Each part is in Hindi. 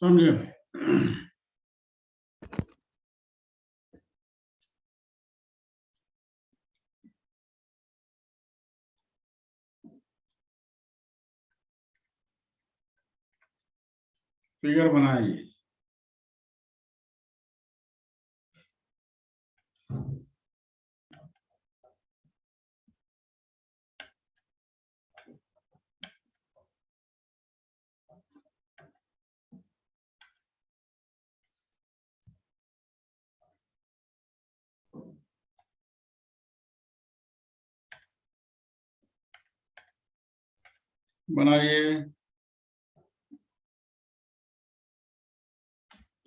समझे? फिगर बनाइए। बनाइए।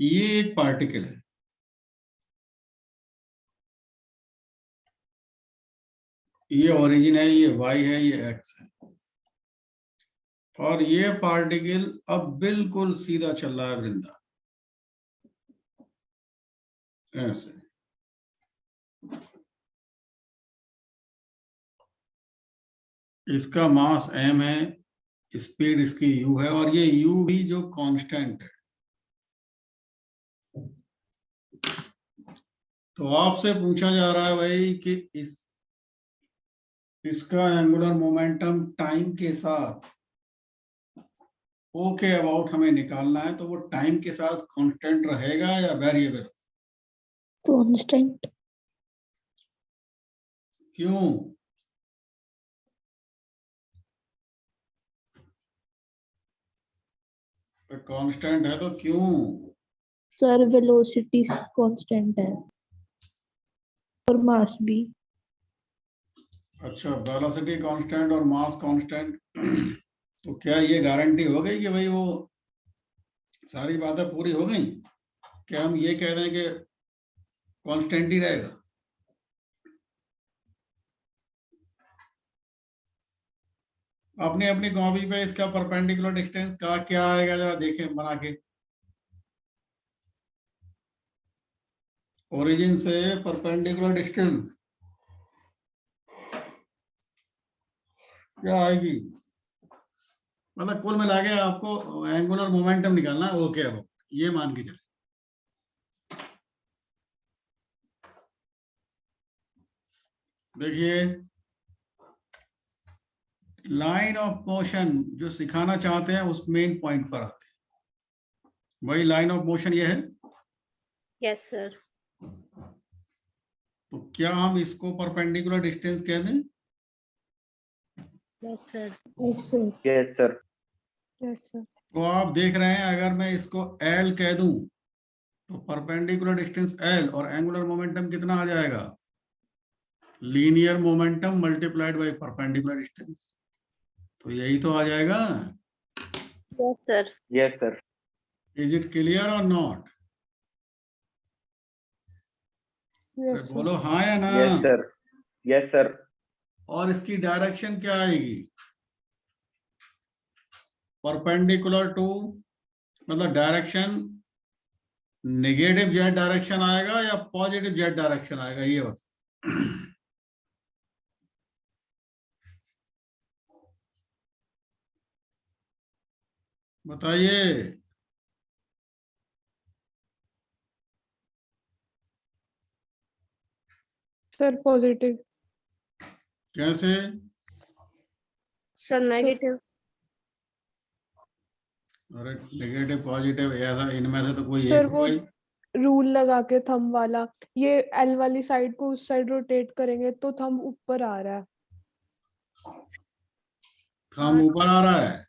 ये एक पार्टिकल है, ये ओरिजिन है, ये वाई है, ये एक्स है, और ये पार्टिकल अब बिल्कुल सीधा चल रहा है वृंदा, ऐसे। इसका मास m है, स्पीड इसकी u है, और ये u भी जो कांस्टेंट है। तो आपसे पूछा जा रहा है भाई कि इसका एंगुलर मोमेंटम टाइम के साथ ओके अबाउट हमें निकालना है, तो वो टाइम के साथ कांस्टेंट रहेगा या वेरिएबल? कांस्टेंट। क्यों? कांस्टेंट है तो क्यों? सर वेलोसिटी कांस्टेंट है और मास भी। अच्छा, वेलोसिटी कांस्टेंट और मास कांस्टेंट। तो क्या ये गारंटी हो गई कि भाई वो सारी बातें पूरी हो गई? क्या हम ये कह दें कि कांस्टेंट ही रहेगा? अपनी अपनी कॉपी पे इसका परपेंडिकुलर डिस्टेंस का क्या आएगा, जरा देखें बना के। ओरिजिन से परपेंडिकुलर डिस्टेंस क्या आएगी? मतलब कुल मिला के आपको एंगुलर मोमेंटम निकालना है, ओके अब ये मान के चले। देखिए, लाइन ऑफ मोशन जो सिखाना चाहते हैं उस मेन पॉइंट पर आते हैं। वही लाइन ऑफ मोशन ये है। Yes sir. तो क्या हम इसको परपेंडिकुलर डिस्टेंस कह दें? Yes sir. Yes sir. Yes sir. Yes sir. तो आप देख रहे हैं, अगर मैं इसको L कह दूं तो परपेंडिकुलर डिस्टेंस L और एंगुलर मोमेंटम कितना आ जाएगा? Linear momentum multiplied by perpendicular distance. तो यही तो आ जाएगा। Yes sir. Yes sir. Is it clear और नॉट? यस बोलो सर। हाँ या ना। Yes sir. Yes sir. और इसकी डायरेक्शन क्या आएगी? परपेंडिकुलर टू, मतलब डायरेक्शन नेगेटिव जेड डायरेक्शन आएगा या पॉजिटिव जेड डायरेक्शन आएगा, ये बताइए। Sir positive. कैसे? Sir negative. अरे नेगेटिव पॉजिटिव ऐसा इनमें से तो कोई एक सर वो होगा ही। रूल लगा के थंब वाला, ये एल वाली साइड को उस साइड रोटेट करेंगे तो थंब ऊपर आ रहा है। थंब ऊपर आ रहा है?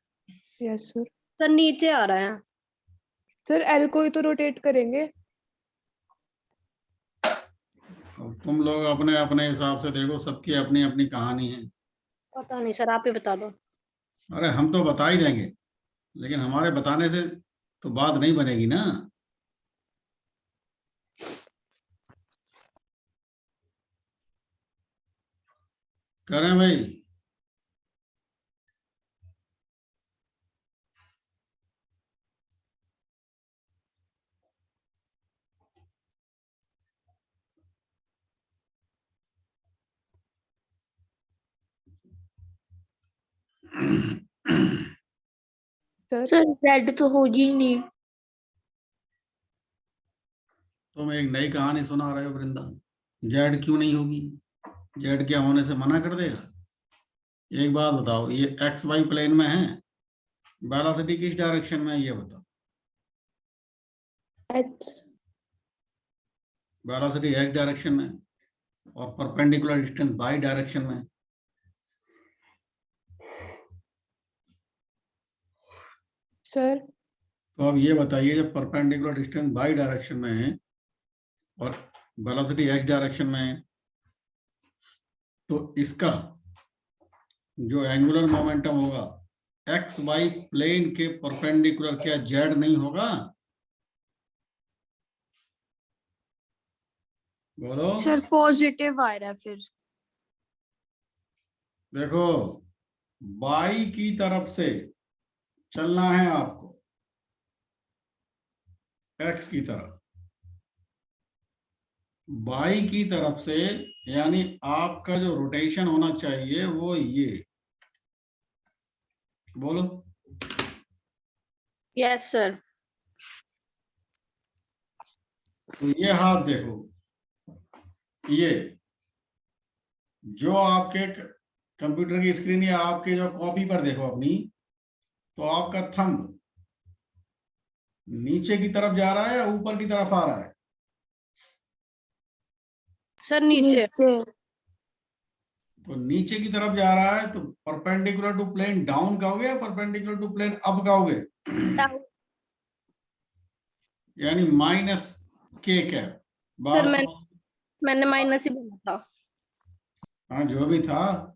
Yes sir. सर नीचे आ रहा है। सर एल को ही तो रोटेट करेंगे। अब तुम लोग अपने अपने हिसाब से देखो, सबकी अपनी अपनी कहानी है। पता नहीं सर, आप ही बता दो। अरे हम तो बता ही देंगे, लेकिन हमारे बताने से तो बात नहीं बनेगी ना। करें भाई? सर सर जेड तो हो ही नहीं। तुम एक नई कहानी सुना रहे हो वृंदा। जेड क्यों नहीं होगी? जेड क्या होने से मना कर देगा? एक बात बताओ, ये एक्स वाई प्लेन में है, वेलोसिटी किस डायरेक्शन में है ये बताओ। H. वेलोसिटी एक्स डायरेक्शन में और परपेंडिकुलर डिस्टेंस वाई डायरेक्शन में। सर तो अब ये बताइए, जब परपेंडिकुलर डिस्टेंस वाई डायरेक्शन में है और वेलोसिटी एक्स डायरेक्शन में है, तो इसका जो एंगुलर मोमेंटम होगा एक्स वाई प्लेन के परपेंडिकुलर, क्या जेड नहीं होगा? बोलो। सर पॉजिटिव आ रहा है फिर। देखो, बाई की तरफ से चलना है आपको, एक्स की तरफ, बाई की तरफ से, यानी आपका जो रोटेशन होना चाहिए वो ये। बोलो। Yes, sir. तो ये हाथ देखो, ये जो आपके कंप्यूटर की स्क्रीन या आपके जो कॉपी पर देखो अपनी, तो आपका थंब नीचे की तरफ जा रहा है या ऊपर की तरफ आ रहा है? Sir, नीचे. तो नीचे की तरफ जा रहा है, तो परपेंडिकुलर टू प्लेन डाउन कहोगे या परपेंडिकुलर टू प्लेन अप कहोगे? Down. यानी माइनस के कैप। सर बात समझ? मैंने माइनस ही बोला था. हाँ, जो भी था,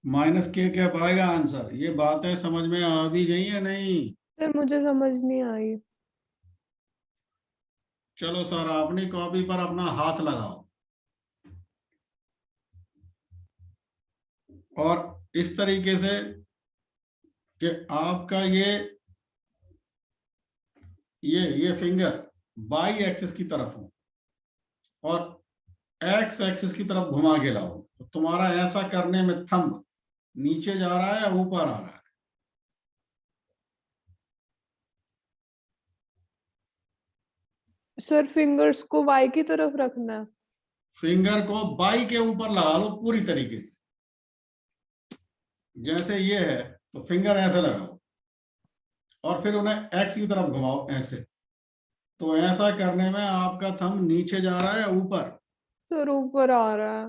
माइनस के कैप आएगा आंसर। ये बातें समझ में आ भी गई है नहीं? सर मुझे समझ नहीं आई। चलो सर, अपनी कॉपी पर अपना हाथ लगाओ और इस तरीके से कि आपका ये फिंगर बाई एक्सिस की तरफ हो और एक्स एक्सिस की तरफ घुमा के लाओ। तो तुम्हारा ऐसा करने में थंब नीचे जा रहा है या ऊपर आ रहा है? सर फिंगर्स को वाई की तरफ रखना है। फिंगर को बाई के ऊपर लगा लो पूरी तरीके से। जैसे ये है तो फिंगर ऐसे लगाओ और फिर उन्हें एक्स की तरफ घुमाओ ऐसे। तो ऐसा करने में आपका थंब नीचे जा रहा है या ऊपर? सर ऊपर आ रहा है।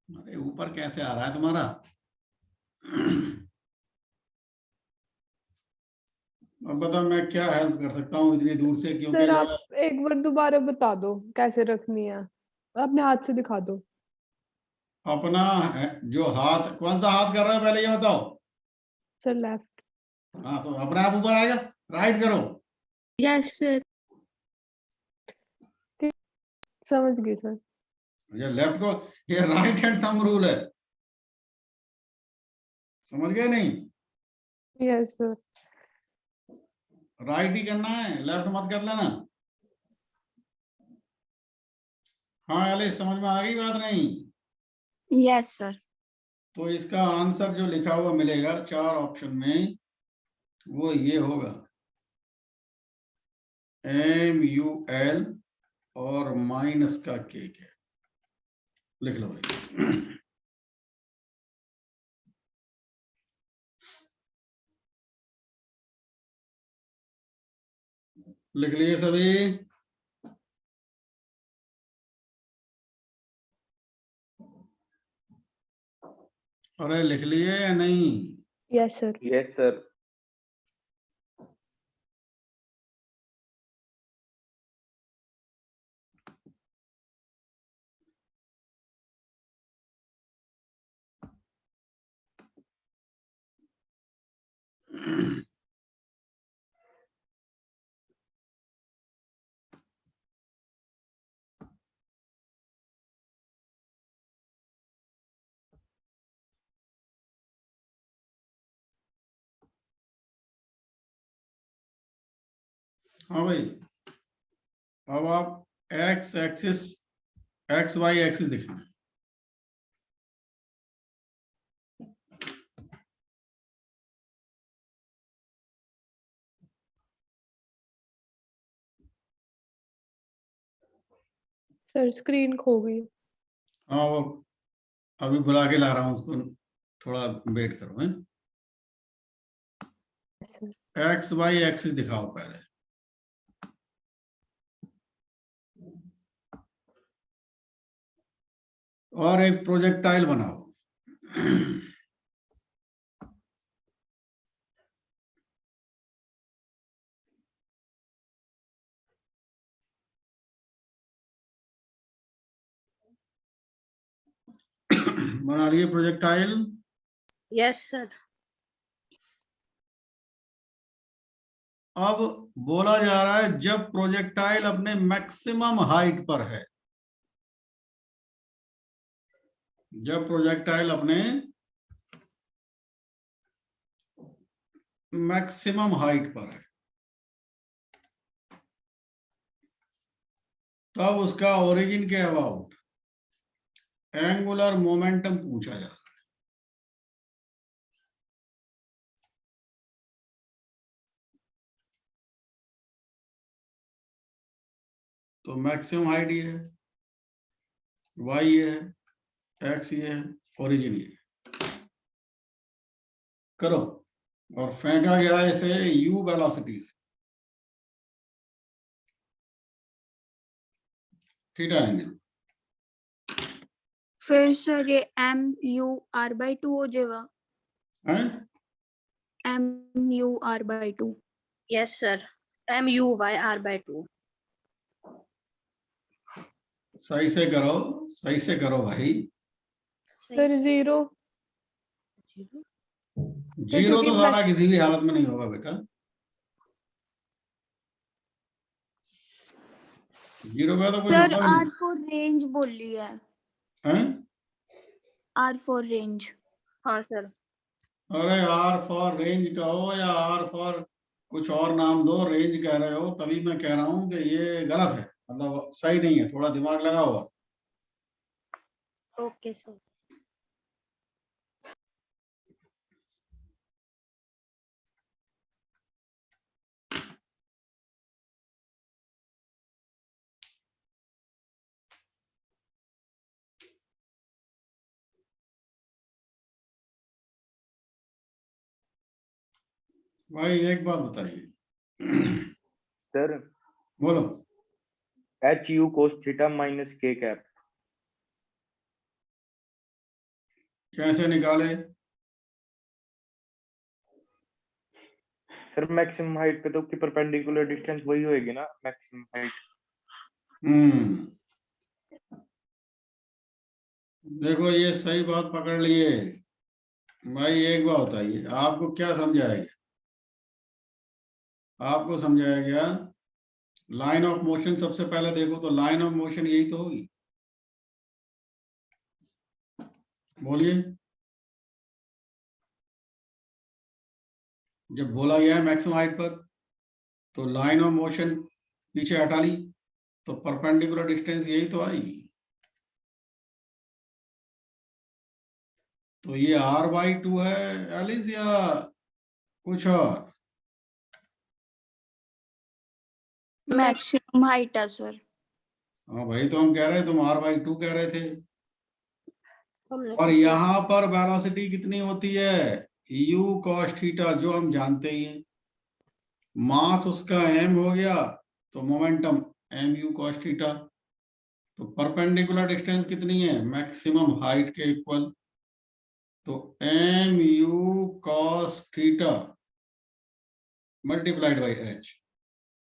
अरे ऊपर कैसे आ रहा है तुम्हारा? अब बताओ, मैं क्या हेल्प कर सकता हूँ इतनी दूर से, क्योंकि सर जो आप है एक बार दोबारा बता दो कैसे रखनी है, अपने हाथ से दिखा दो। अपना जो हाथ, कौन सा हाथ कर रहा है पहले ये बताओ। Sir left. हाँ, तो अपने आप ऊपर आएगा। राइट करो। Yes sir. समझ गई सर। ये लेफ्ट को, ये राइट हैंड थंब रूल है, समझ गए नहीं? Yes sir. राइट ही करना है, लेफ्ट मत कर लेना। हाँ एलिस, समझ में आ गई बात नहीं? Yes sir. तो इसका आंसर जो लिखा हुआ मिलेगा 4 ऑप्शन में, वो ये होगा MUL और माइनस का के। लिख लो भाई। लिख लिए सभी? अरे लिख लिए या नहीं? Yes sir. Yes, sir. हाँ भाई, अब आप X axis, X Y axis दिखाएं। सर स्क्रीन खो गई। हाँ वो अभी बुला के ला रहा हूँ उसको, थोड़ा वेट करो। हैं एक्स वाई एक्सिस दिखाओ पहले। और एक प्रोजेक्टाइल बनाओ। बना लिए प्रोजेक्टाइल। Yes sir. अब बोला जा रहा है जब प्रोजेक्टाइल अपने मैक्सिमम हाइट पर है, जब प्रोजेक्टाइल अपने मैक्सिमम हाइट पर है, तब उसका ओरिजिन के अबाउट एंगुलर मोमेंटम पूछा जा रहा है। तो मैक्सिमम हाइट ये है, वाई ये है, एक्स ये है, ओरिजिन ये है। करो। और फेंका गया है इसे u वेलोसिटी से, थीटा एंगल। फिर सर ये MUR/2 हो जाएगा। हैं MUR/2। Yes sir. MUYR/2। सही से करो, सही से करो भाई। सर 0। जीरो क्योंकि तो सारा किसी भी हालत में नहीं होगा बेटा। जीरो का तो कोई सर मतलब नहीं R for रेंज बोली है। है। R for range. हाँ सर। अरे आर फॉर रेंज कहो या आर फॉर कुछ और नाम दो, रेंज कह रहे हो तभी मैं कह रहा हूं कि ये गलत है, मतलब सही नहीं है, थोड़ा दिमाग लगा हुआ। Okay sir. भाई एक बात बताइए। सर बोलो। HU cos theta minus K cap. कैसे निकाले? सर मैक्सिमम हाइट पे तो उसकी परपेंडिकुलर डिस्टेंस वही होएगी ना, मैक्सिमम हाइट। देखो ये सही बात पकड़ लिए। भाई एक बात बताइए, आपको क्या समझाया गया? आपको समझाया गया लाइन ऑफ मोशन। सबसे पहले देखो तो लाइन ऑफ मोशन यही तो होगी, बोलिए। जब बोला गया है मैक्सिमम हाइट पर, तो लाइन ऑफ मोशन पीछे हटा ली, तो परपेंडिकुलर डिस्टेंस यही तो आएगी। तो ये R/2 है एलिस या कुछ और? मैक्सिमम हाइट है सर। हाँ भाई, तो हम कह रहे, तुम R/2 कह रहे थे। हमने और तो यहाँ पर वेलोसिटी कितनी होती है? u cos थीटा, जो हम जानते ही हैं। मास उसका m हो गया, तो मोमेंटम mu cos थीटा। तो परपेंडिकुलर डिस्टेंस कितनी है? मैक्सिमम हाइट के इक्वल। तो mu cos theta multiplied by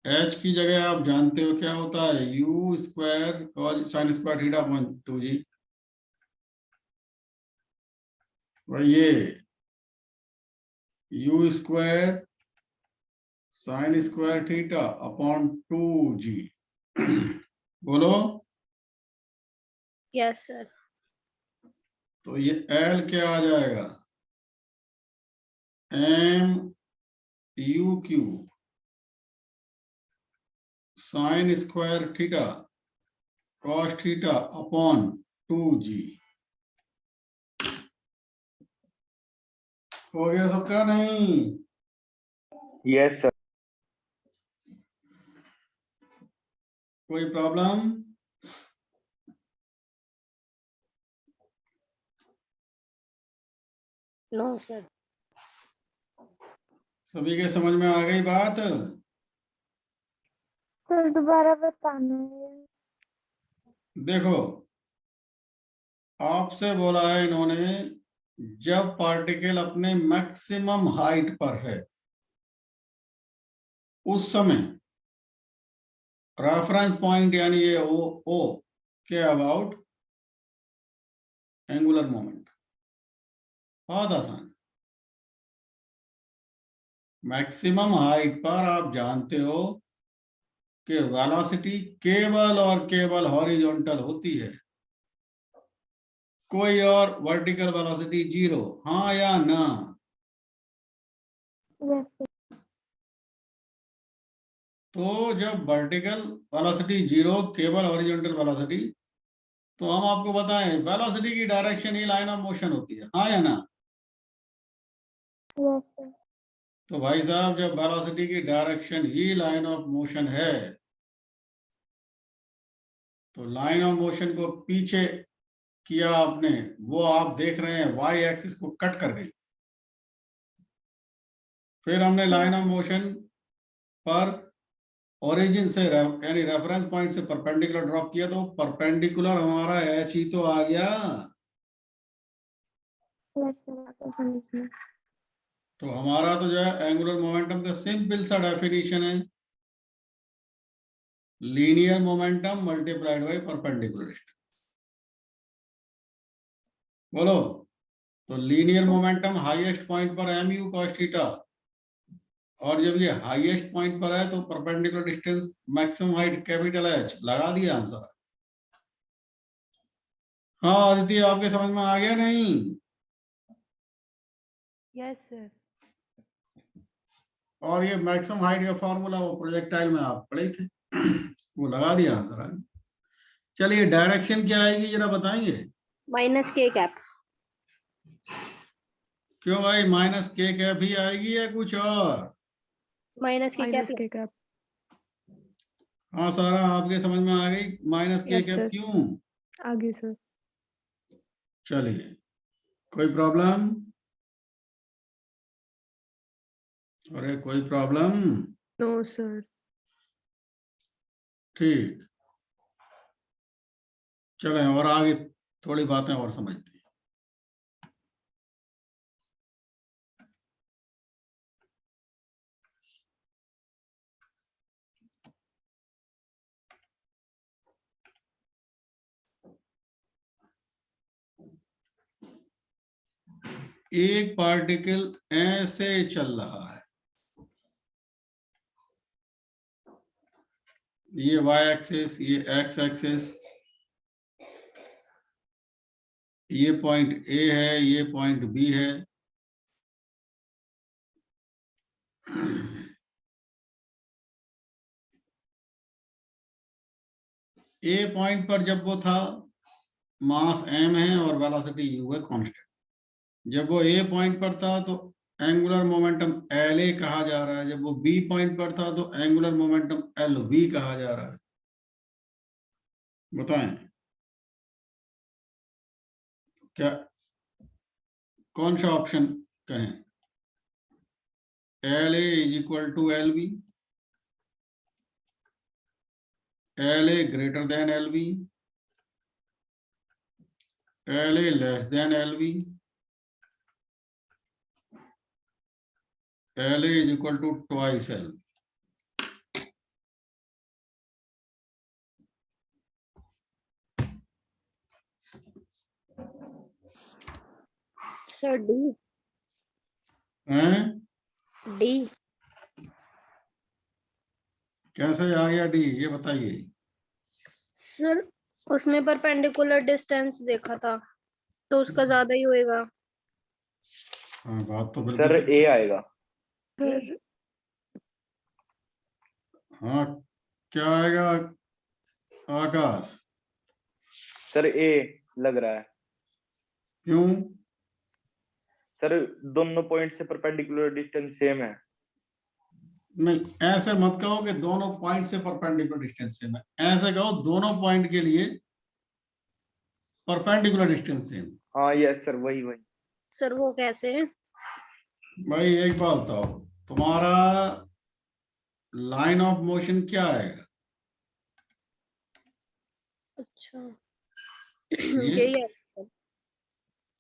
h की जगह आप जानते हो क्या होता है? u square cos sine square theta upon 2g। भाई ये u square sine square theta upon 2g। बोलो। Yes sir. तो ये L क्या आ जाएगा? mu³ sine square theta cos theta upon 2g। हो गया सबका? नहीं? Yes sir. कोई प्रॉब्लम? No sir. सभी के समझ में आ गई बात? सर दोबारा बताना। देखो, आपसे बोला है इन्होंने, जब पार्टिकल अपने मैक्सिमम हाइट पर है उस समय रेफरेंस पॉइंट यानी ये ओ के अबाउट एंगुलर मोमेंट। बहुत आसान। मैक्सिमम हाइट पर आप जानते हो कि वेलोसिटी केवल और केवल हॉरिजॉन्टल होती है, कोई और वर्टिकल वेलोसिटी 0। हाँ या ना? तो जब वर्टिकल वेलोसिटी 0, केवल हॉरिजॉन्टल वेलोसिटी, तो हम आपको बताएं वेलोसिटी की direction he line of motion होती है। हाँ या ना? तो भाई साहब, जब वेलोसिटी की direction he line of motion है तो लाइन ऑफ मोशन को पीछे किया आपने, वो आप देख रहे हैं वाई एक्सिस को कट कर गई। फिर हमने लाइन ऑफ मोशन पर ओरिजिन से यानी रेफरेंस पॉइंट से परपेंडिकुलर ड्रॉप किया, तो परपेंडिकुलर हमारा एच ही तो आ गया। तो हमारा तो जो है एंगुलर मोमेंटम का सिंपल सा डेफिनेशन है, linear momentum multiplied by perpendicular distance. बोलो। तो लीनियर मोमेंटम हाईएस्ट पॉइंट पर एम यू कॉस थीटा, और जब ये हाईएस्ट पॉइंट पर है तो perpendicular distance maximum height capital H. लगा दिया आंसर। हाँ आदित्य, आपके समझ में आ गया नहीं? Yes sir. और ये मैक्सिमम हाइट का फॉर्मूला वो प्रोजेक्टाइल में आप पढ़े थे। वो लगा दिया आंसर। चलिए, डायरेक्शन क्या आएगी जरा बताएंगे? माइनस के कैप। क्यों भाई, माइनस के कैप ही आएगी या कुछ और? माइनस के कैप। माइनस के कैप। हाँ सारा, आपके समझ में आ गई माइनस के Yes, कैप sir. क्यों? आगे सर। चलिए, कोई प्रॉब्लम? अरे कोई प्रॉब्लम? No sir. ठीक, चलें और आगे थोड़ी बातें और समझते हैं। एक पार्टिकल ऐसे चल रहा है, ये वाई एक्सिस, ये एक्स एक्सिस, ये पॉइंट ए है, ये पॉइंट बी है। ए पॉइंट पर जब वो था, मास m है और वेलोसिटी u है कांस्टेंट। जब वो ए पॉइंट पर था तो एंगुलर मोमेंटम LA कहा जा रहा है, जब वो बी पॉइंट पर था तो एंगुलर मोमेंटम LV कहा जा रहा है। बताएं क्या, कौन सा ऑप्शन कहें? LA is equal to LV, LA greater than LV, LA less than LV, LA is equal to twice L। Sir D. हैं? डी। कैसे आ गया डी, ये बताइए। सर उसमें परपेंडिकुलर डिस्टेंस देखा था तो उसका ज्यादा ही होएगा। हाँ, बात तो सर बिल्कुल। ए आएगा। सर हाँ, क्या आएगा आकाश? सर ए लग रहा है। क्यों? सर दोनों पॉइंट से परपेंडिकुलर डिस्टेंस सेम है। नहीं, ऐसे मत कहो कि दोनों पॉइंट से परपेंडिकुलर डिस्टेंस सेम है, ऐसे कहो दोनों पॉइंट के लिए परपेंडिकुलर डिस्टेंस सेम। हाँ यस सर, वही वही। सर वो कैसे है? भाई एक बात बताओ, तुम्हारा लाइन ऑफ मोशन क्या आएगा? अच्छा ये यही है।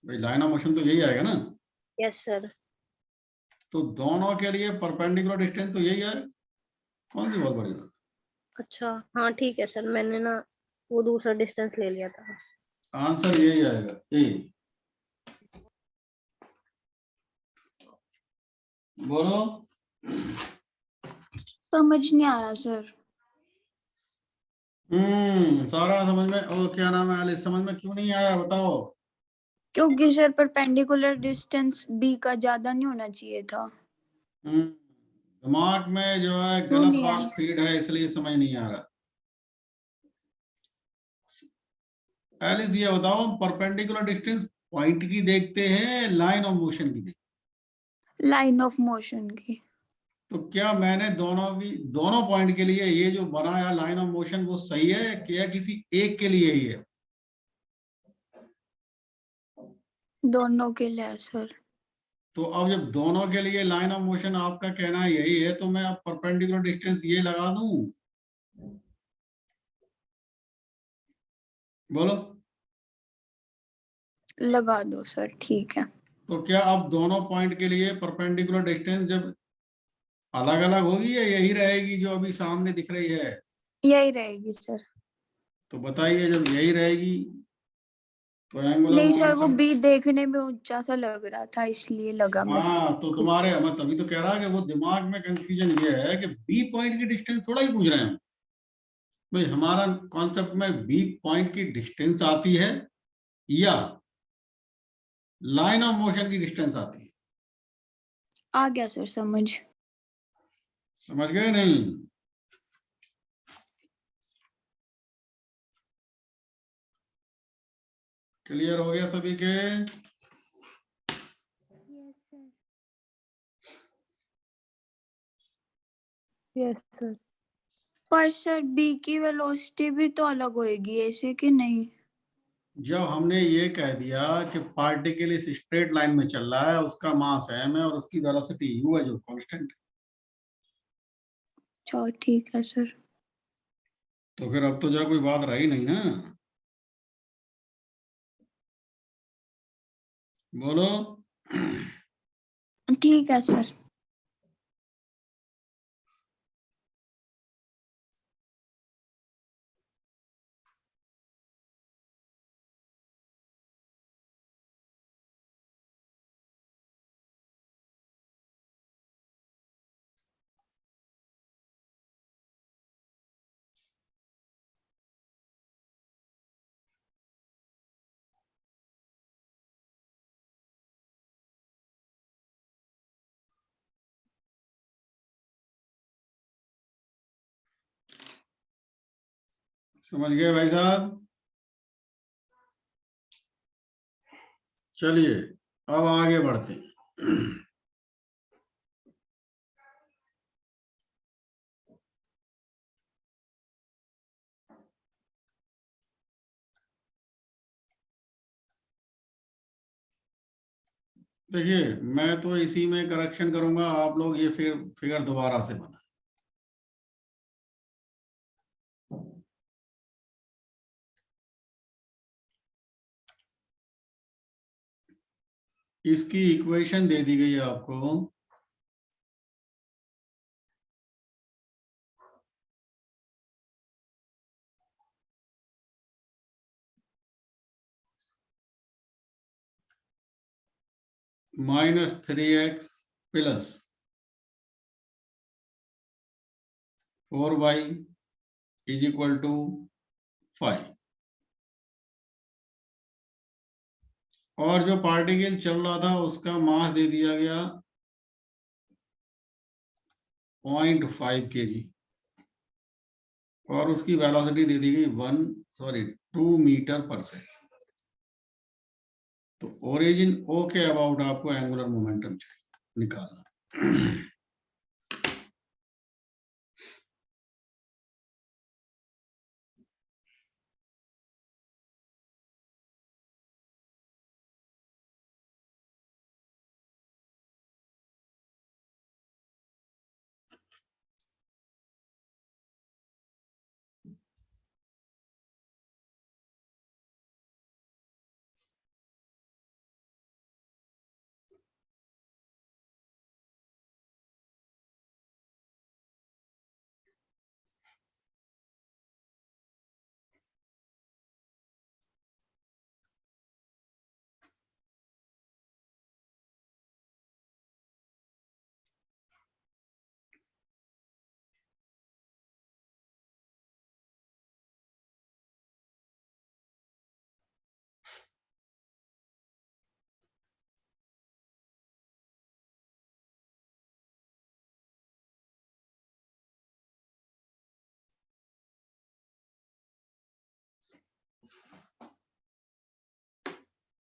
भाई लाइन ऑफ मोशन तो यही आएगा ना। Yes sir. तो दोनों के लिए परपेंडिकुलर डिस्टेंस तो यही है, कौन सी बहुत बड़ी बात। अच्छा हाँ ठीक है सर, मैंने ना वो दूसरा डिस्टेंस ले लिया था। आंसर यही आएगा, ए। बोलो। समझ नहीं आया सर। सारा समझ में, ओ क्या नाम है आलिस, समझ में क्यों नहीं आया बताओ? क्योंकि सर परपेंडिकुलर डिस्टेंस बी का ज्यादा नहीं होना चाहिए था। दिमाग में जो है क्यों गलत नहीं है? बात फीड है, इसलिए समझ नहीं आ रहा। एलिस ये बताओ, हम परपेंडिकुलर डिस्टेंस पॉइंट की देखते हैं, लाइन ऑफ मोशन की देखते लाइन ऑफ मोशन की। हैं? तो क्या मैंने दोनों पॉइंट के लिए ये जो बनाया लाइन ऑफ मोशन वो सही है कि या किसी एक के लिए ही है? दोनों के लिए सर। तो अब जब दोनों के लिए लाइन ऑफ मोशन आपका कहना यही है, तो मैं अब परपेंडिकुलर डिस्टेंस ये लगा दूं? बोलो। लगा दो सर, ठीक है। तो क्या अब दोनों पॉइंट के लिए परपेंडिकुलर डिस्टेंस जब अलग अलग होगी या यही रहेगी जो अभी सामने दिख रही है? यही रहेगी सर। तो बताइए, जब यही रहेगी तो एंगुलर नहीं सर, वो मोमेंटम। बी देखने में ऊंचा सा लग रहा था, इसलिए लगा मेरे हाँ, तो को। तुम्हारे, मैं तभी तो कह रहा कि वो दिमाग में कंफ्यूजन ये है कि बी पॉइंट की डिस्टेंस थोड़ा ही पूछ रहे हैं हम। भाई हमारा कॉन्सेप्ट में बी पॉइंट की डिस्टेंस आती है या लाइन ऑफ मोशन की डिस्टेंस आती है? आ गया सर समझ। समझ गए नहीं? क्लियर हो गया सभी के? Yes sir. पर सर बी की वेलोसिटी भी तो अलग होएगी ऐसे कि नहीं? जब हमने ये कह दिया कि पार्टिकल इस स्ट्रेट लाइन में चल रहा है, उसका मास m है और उसकी वेलोसिटी u है जो कांस्टेंट, अच्छा ठीक है सर। तो फिर अब तो जो कोई बात रही नहीं ना। बोलो। ठीक है सर। समझ गए भाई साहब? चलिए अब आगे बढ़ते हैं। देखिए, मैं तो इसी में करेक्शन करूंगा, आप लोग ये फिगर दोबारा से बना। इसकी इक्वेशन दे दी गई है आपको, -3x plus 4y is equal to 5। और जो पार्टिकल चल रहा था उसका मास दे दिया गया 0.5 kg और उसकी वेलोसिटी दे दी गई 2 मीटर पर सेकेंड। तो ओरिजिन ओ के अबाउट आपको एंगुलर मोमेंटम चाहिए निकालना।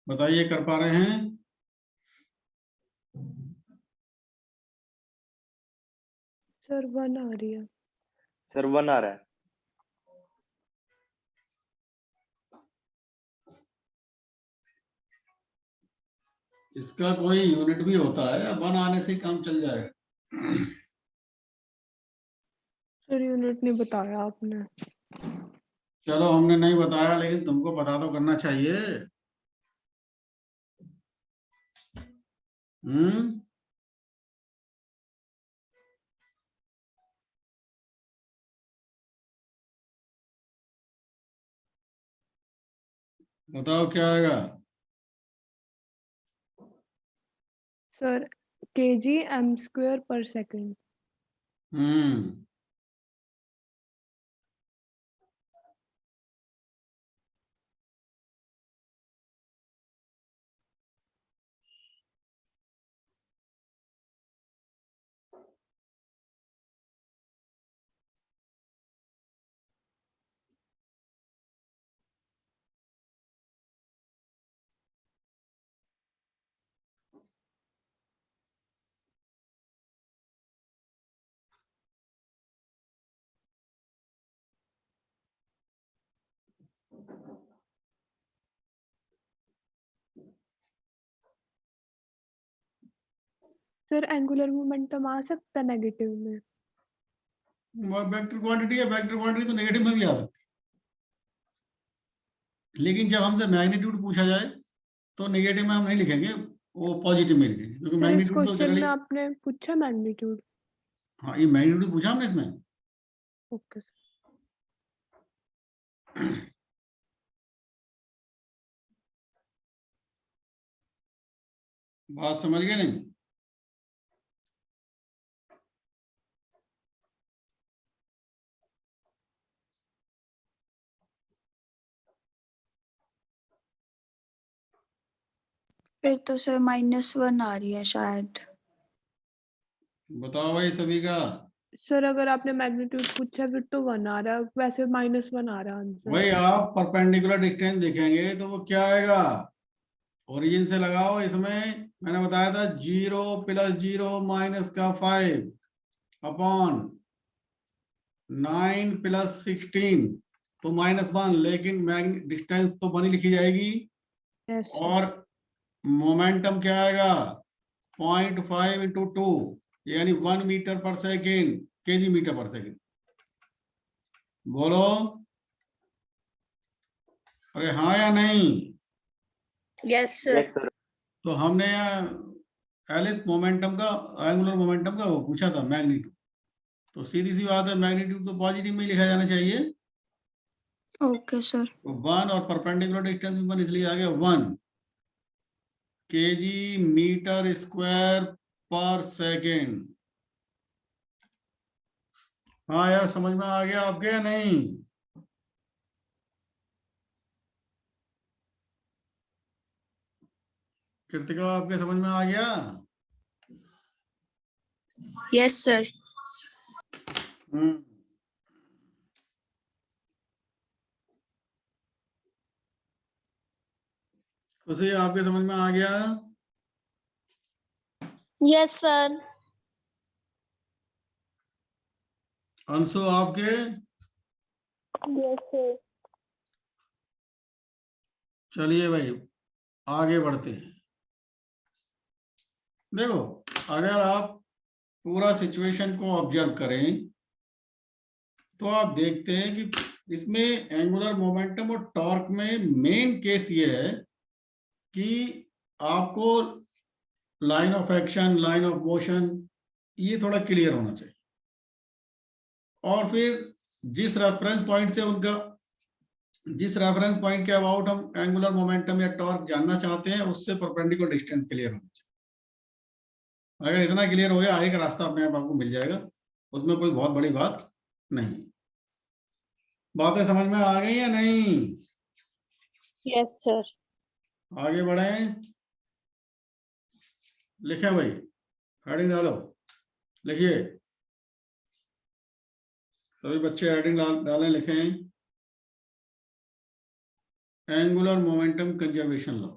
बताइए, कर पा रहे हैं? सर 1 आ रही है। सर 1 आ रहा है। इसका कोई यूनिट भी होता है या 1 आने से ही काम चल जाएगा? सर यूनिट नहीं बताया आपने। चलो, हमने नहीं बताया, लेकिन तुमको पता तो करना चाहिए। बताओ क्या आएगा? Sir kg m² per second। हम्म सर एंगुलर मोमेंटम आ सकता है नेगेटिव में? वेक्टर क्वांटिटी है, वेक्टर क्वांटिटी तो नेगेटिव में भी आ सकती है, लेकिन जब हमसे मैग्नीट्यूड पूछा जाए तो नेगेटिव में हम नहीं लिखेंगे, वो पॉजिटिव में लिखेंगे, क्योंकि सर इस मैग्नीट्यूड तो क्वेश्चन में जनरली। आपने पूछा मैग्नीट्यूड? हाँ, ये मैग्नीट्यूड पूछा हमने इसमें। ओके। बात समझ गए नहीं? फिर तो सर -1 आ रही है शायद। बताओ भाई सभी का। सर अगर आपने मैग्नीट्यूड पूछा फिर तो 1 आ रहा है, वैसे -1 आ रहा है आंसर। भाई आप परपेंडिकुलर डिस्टेंस देखेंगे तो वो क्या आएगा? ओरिजिन से लगाओ। इसमें मैंने बताया था 0 + 0 -5 अपॉन 9 + 16 तो -1, लेकिन डिस्टेंस तो 1 ही लिखी जाएगी। Yes sir. और मोमेंटम क्या आएगा? 0.5 × 2 यानी 1 मीटर पर सेकेंड, kg मीटर पर सेकेंड। बोलो अरे हाँ या नहीं? Yes sir. Yes sir. तो हमने एलिस मोमेंटम का, एंगुलर मोमेंटम का वो पूछा था मैग्नीट्यूड, तो सीधी सी बात है, मैग्नीट्यूड तो पॉजिटिव में लिखा जाना चाहिए। Okay sir. तो 1 और परपेंडिकुलर डिस्टेंस भी 1 इसलिए आ गया 1 kg मीटर स्क्वायर पर सेकेंड। हाँ यार, समझ में आ गया आपके या नहीं? कृतिका, आपके समझ में आ गया? Yes sir. खुशी, आपके समझ में आ गया? Yes sir. अंशु, आपके? Yes sir. चलिए भाई, आगे बढ़ते हैं। देखो, अगर आप पूरा सिचुएशन को ऑब्जर्व करें तो आप देखते हैं कि इसमें एंगुलर मोमेंटम और टॉर्क में मेन केस ये है कि आपको line of action, line of motion, ये थोड़ा क्लियर होना चाहिए। और फिर जिस रेफरेंस पॉइंट के अबाउट हम एंगुलर मोमेंटम या टॉर्क जानना चाहते हैं, उससे परपेंडिकुलर डिस्टेंस क्लियर होना चाहिए। अगर इतना क्लियर हो गया, आगे का रास्ता अपने आप आपको मिल जाएगा, उसमें कोई बहुत बड़ी बात नहीं। बातें समझ में आ गई या नहीं? Yes sir. आगे बढ़े, लिखे भाई, हेडिंग डालो, लिखिए सभी बच्चे, हेडिंग डालें, लिखें angular momentum conservation law.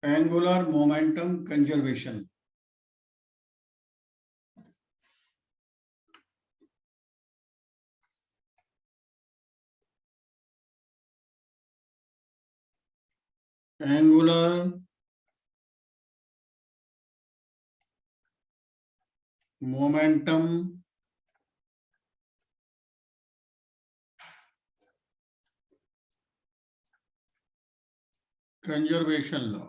Angular momentum conservation. Angular momentum conservation law.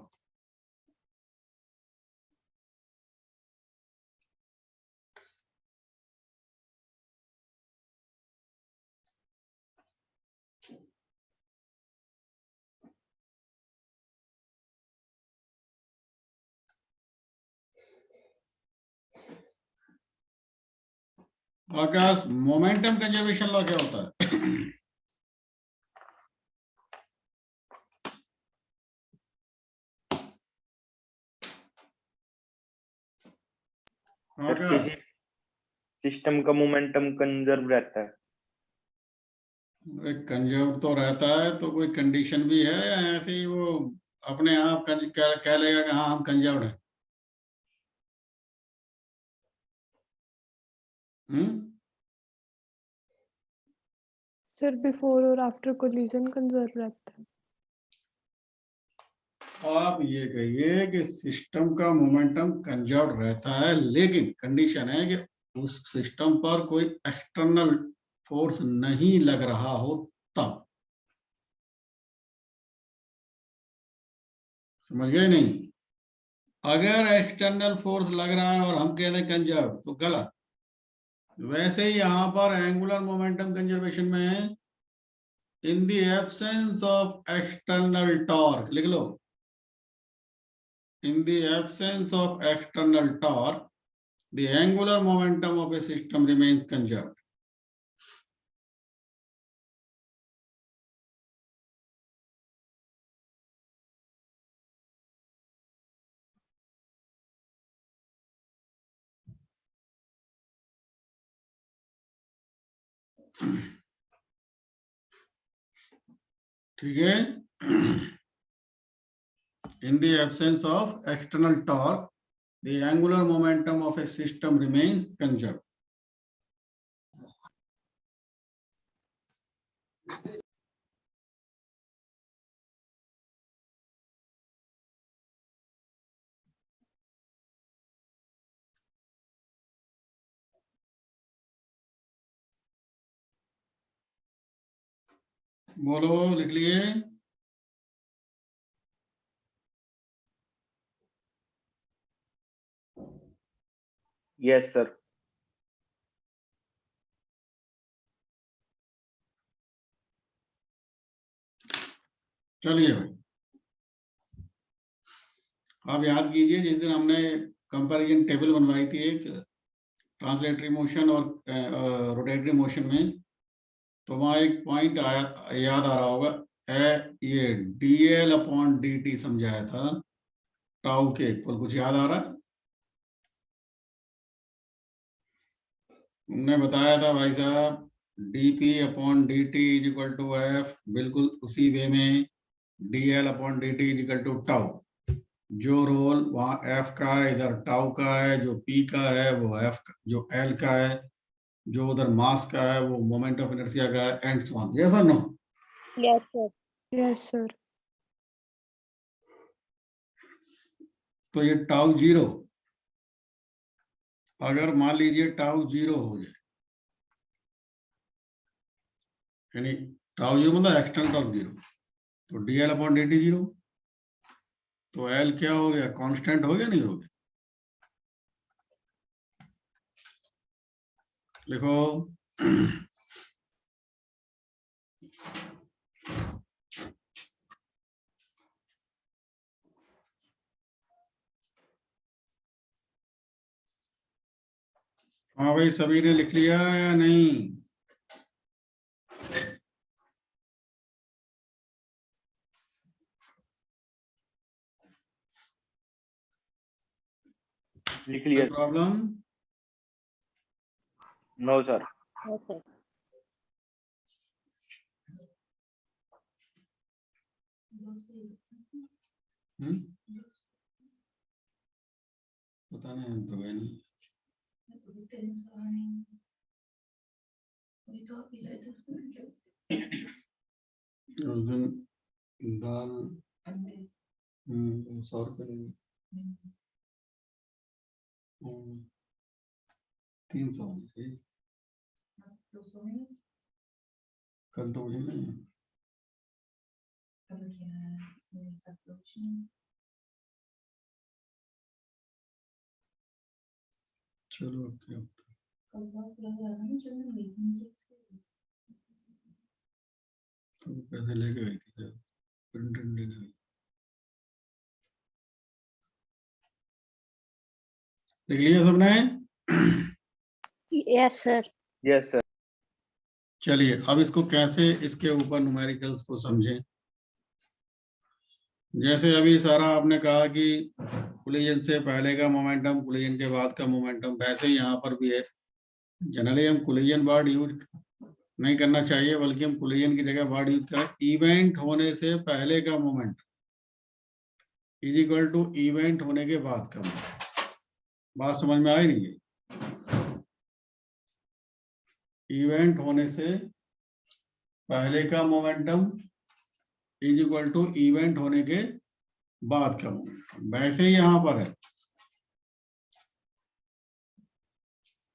Akash, momentum conservation law क्या होता है? आकाश, सिस्टम का मोमेंटम कंजर्व रहता है। कंजर्व तो रहता है, तो कोई कंडीशन भी है या ऐसे ही वो अपने आप कह लेगा कि हाँ हम कंजर्व हैं? सर बिफोर और आफ्टर कोलिजन कंजर्व रहता है। आप ये कहिए कि सिस्टम का मोमेंटम कंजर्व रहता है, लेकिन कंडीशन है कि उस सिस्टम पर कोई एक्सटर्नल फोर्स नहीं लग रहा हो तब। समझ गए नहीं? अगर एक्सटर्नल फोर्स लग रहा है और हम कह दें कंजर्व, तो गलत। वैसे ही यहां पर एंगुलर मोमेंटम कंजर्वेशन में in the absence of external torque लिख लो। In the absence of external torque, the angular momentum of a system remains conserved. ठीक है? In the absence of external torque, the angular momentum of a system remains conserved. बोलो, लिख लिए? Yes sir. चलिए भाई, आप याद कीजिए जिस दिन हमने कंपैरिजन टेबल बनवाई थी एक ट्रांसलेटरी मोशन और रोटेटरी मोशन में, तो वहां एक पॉइंट याद आ रहा होगा, ये dl अपॉन dt समझाया था टाउ के इक्वल। कुछ याद आ रहा है? हमने बताया था भाई साहब dp अपॉन dt is equal to f, बिल्कुल उसी वे में dl अपॉन dt is equal to tau. जो रोल वहां f का है, इधर टाउ का है, जो p का है वो f का, जो l का है, जो उधर मास का है वो मोमेंट ऑफ इनर्शिया का है, एंड सो ऑन। यस और no? Yes sir. Yes sir. तो ये टाउ जीरो, अगर मान लीजिए टाउ जीरो हो जाए, यानी टाउ जीरो मतलब एक्सटर्नल टॉर्क जीरो, तो dl अपॉन dt जीरो, तो l क्या हो गया? कांस्टेंट हो गया, नहीं हो गया? लिखो। हाँ भाई, सभी ने लिख लिया या नहीं? लिख लिया। प्रॉब्लम? No sir. सर पता नहीं तो भाई नहीं। उस दिन दाल 100 रुपये 300 कल तो वही नहीं है। चलो ओके तो पैसे लेके गई थी प्रिंट लेने गई। लिख लिया सबने? Yes sir. Yes sir. चलिए अब इसको कैसे इसके ऊपर न्यूमेरिकल्स को समझें। जैसे अभी सारा आपने कहा कि कोलिजन से पहले का मोमेंटम, कोलिजन के बाद का मोमेंटम, वैसे ही यहाँ पर भी है। जनरली हम कोलिजन वर्ड यूज नहीं करना चाहिए, बल्कि हम कोलिजन की जगह वर्ड यूज करें इवेंट होने से पहले का moment is equal to event होने के बाद का मोमेंट। बात समझ में आई नहीं? इवेंट होने से पहले का momentum is equal to event होने के बाद का मोमेंटम। वैसे ही यहां पर है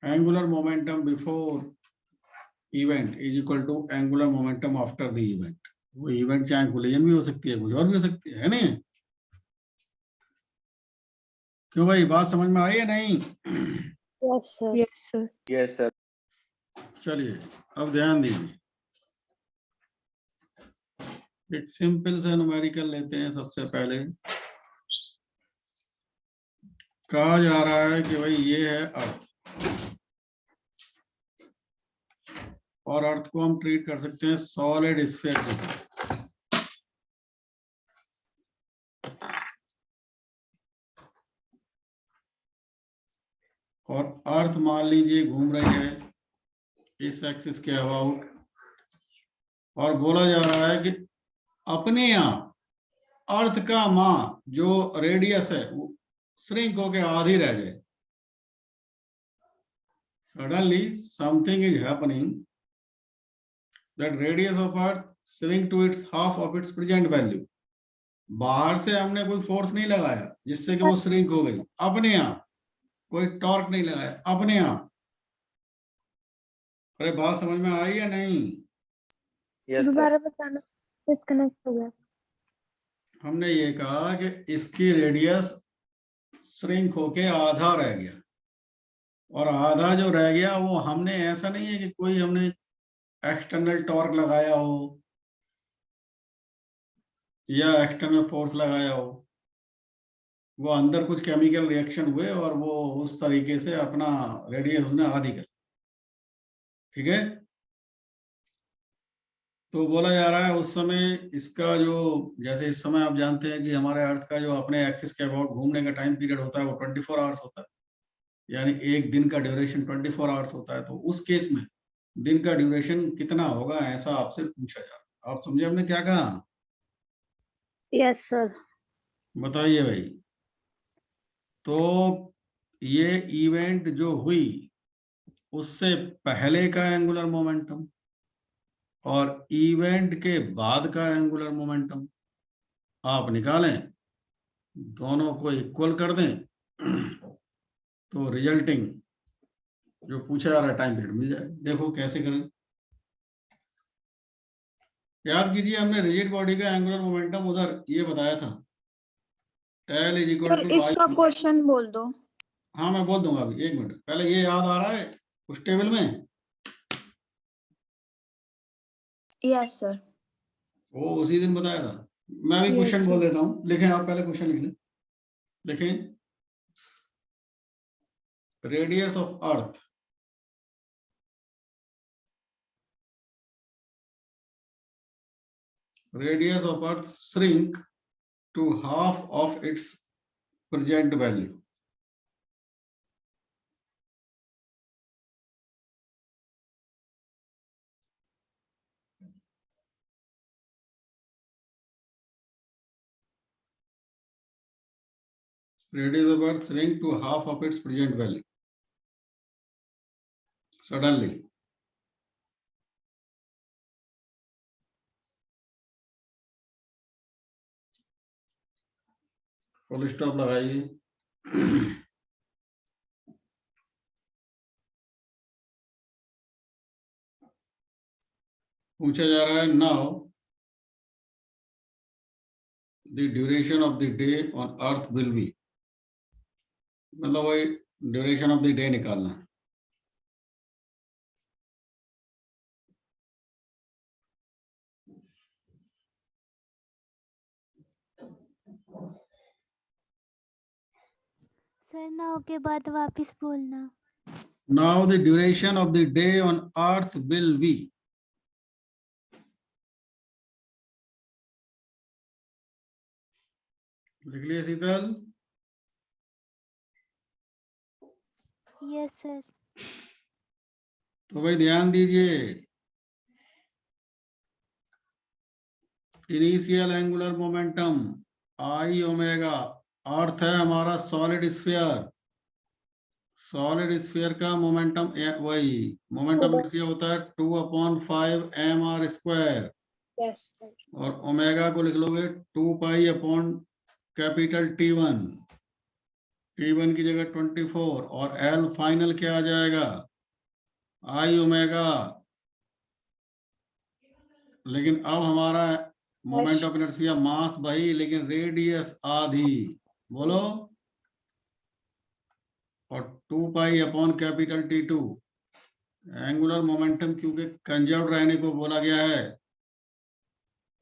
angular momentum before event is equal to angular momentum after the event. वो इवेंट चाहे कोलिजन भी हो सकती है, कुछ और भी हो सकती है नहीं? क्यों भाई, बात समझ में आई है नहीं? Yes sir. Yes sir. Yes sir. चलिए अब ध्यान दीजिए, एक सिंपल सा न्यूमेरिकल लेते हैं। सबसे पहले कहा जा रहा है कि भाई ये है अर्थ, और अर्थ को हम ट्रीट कर सकते हैं सॉलिड स्फीयर की तरह। और अर्थ मान लीजिए घूम रही है इस एक्सिस के अबाउट, और बोला जा रहा है कि अपने यहाँ अर्थ का मान जो रेडियस है वो श्रिंक होके आधी रह जाए। Suddenly something is happening that radius of earth shrink to its half of its present value. बाहर से हमने कोई फोर्स नहीं लगाया जिससे कि वो श्रिंक हो गई, अपने यहाँ कोई टॉर्क नहीं लगाया, अपने यहाँ। अरे बात समझ में आई या नहीं? Yes sir. दोबारा बताना, डिस्कनेक्ट हो गया। हमने ये कहा कि इसकी रेडियस श्रिंक होके आधा रह गया, और आधा जो रह गया वो हमने, ऐसा नहीं है कि कोई हमने एक्सटर्नल टॉर्क लगाया हो या एक्सटर्नल फोर्स लगाया हो। वो अंदर कुछ केमिकल रिएक्शन हुए और वो उस तरीके से अपना रेडियस उसने आधी कर, ठीक है? तो बोला जा रहा है उस समय इसका जो, जैसे इस समय आप जानते हैं कि हमारे अर्थ का जो अपने एक्सिस के अबाउट घूमने का टाइम पीरियड होता है वो 24 आवर्स होता है, यानी एक दिन का ड्यूरेशन 24 आवर्स होता है। तो उस केस में दिन का ड्यूरेशन कितना होगा ऐसा आपसे पूछा जा रहा है। आप समझे हमने क्या कहा? Yes sir. बताइए भाई। तो ये इवेंट जो हुई उससे पहले का एंगुलर मोमेंटम और इवेंट के बाद का एंगुलर मोमेंटम आप निकालें, दोनों को इक्वल कर दें तो रिजल्टिंग जो पूछा जा रहा है टाइम पीरियड मिल जाए। देखो कैसे करें। याद कीजिए हमने रिजिड बॉडी का एंगुलर मोमेंटम उधर ये बताया था, L is equal sir to इसका क्वेश्चन बोल दो। हाँ मैं बोल दूंगा अभी, एक मिनट। पहले ये याद आ रहा है उस टेबल में? Yes sir. वो उसी दिन बताया था। मैं भी Yes, क्वेश्चन बोल sir. देता हूँ, लिखें आप पहले क्वेश्चन लिख लें। लिखें radius of earth shrink to half of its present value. radius of Earth shrink to half of its present value suddenly. Full stop लगाइए। पूछा जा रहा है now the duration of the day on earth will be, मतलब वही ड्यूरेशन ऑफ द डे निकालना। सर 9 के बाद वापस बोलना। Now the duration of the day on earth will be, लिख लिया शीतल? Yes sir. तो भाई ध्यान दीजिए, initial angular momentum I omega, earth है हमारा सॉलिड स्फीयर, सॉलिड स्फीयर का मोमेंटम वही मोमेंटम इनर्शिया होता है 2/5 mr², और ओमेगा को लिख लोगे 2 पाई कैपिटल T1, T1 की जगह 24, और L फाइनल क्या आ जाएगा आई ओमेगा। लेकिन अब हमारा मोमेंट ऑफ इनर्शिया मास भाई, लेकिन रेडियस आधी, बोलो, और 2 pi capital T2। Angular momentum क्योंकि कंजर्व रहने को बोला गया है,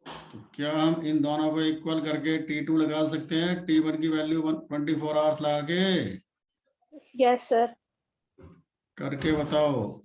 तो क्या हम इन दोनों को इक्वल करके T2 लगा सकते हैं, T1 की वैल्यू 24 आवर्स लगा के? Yes sir. करके बताओ।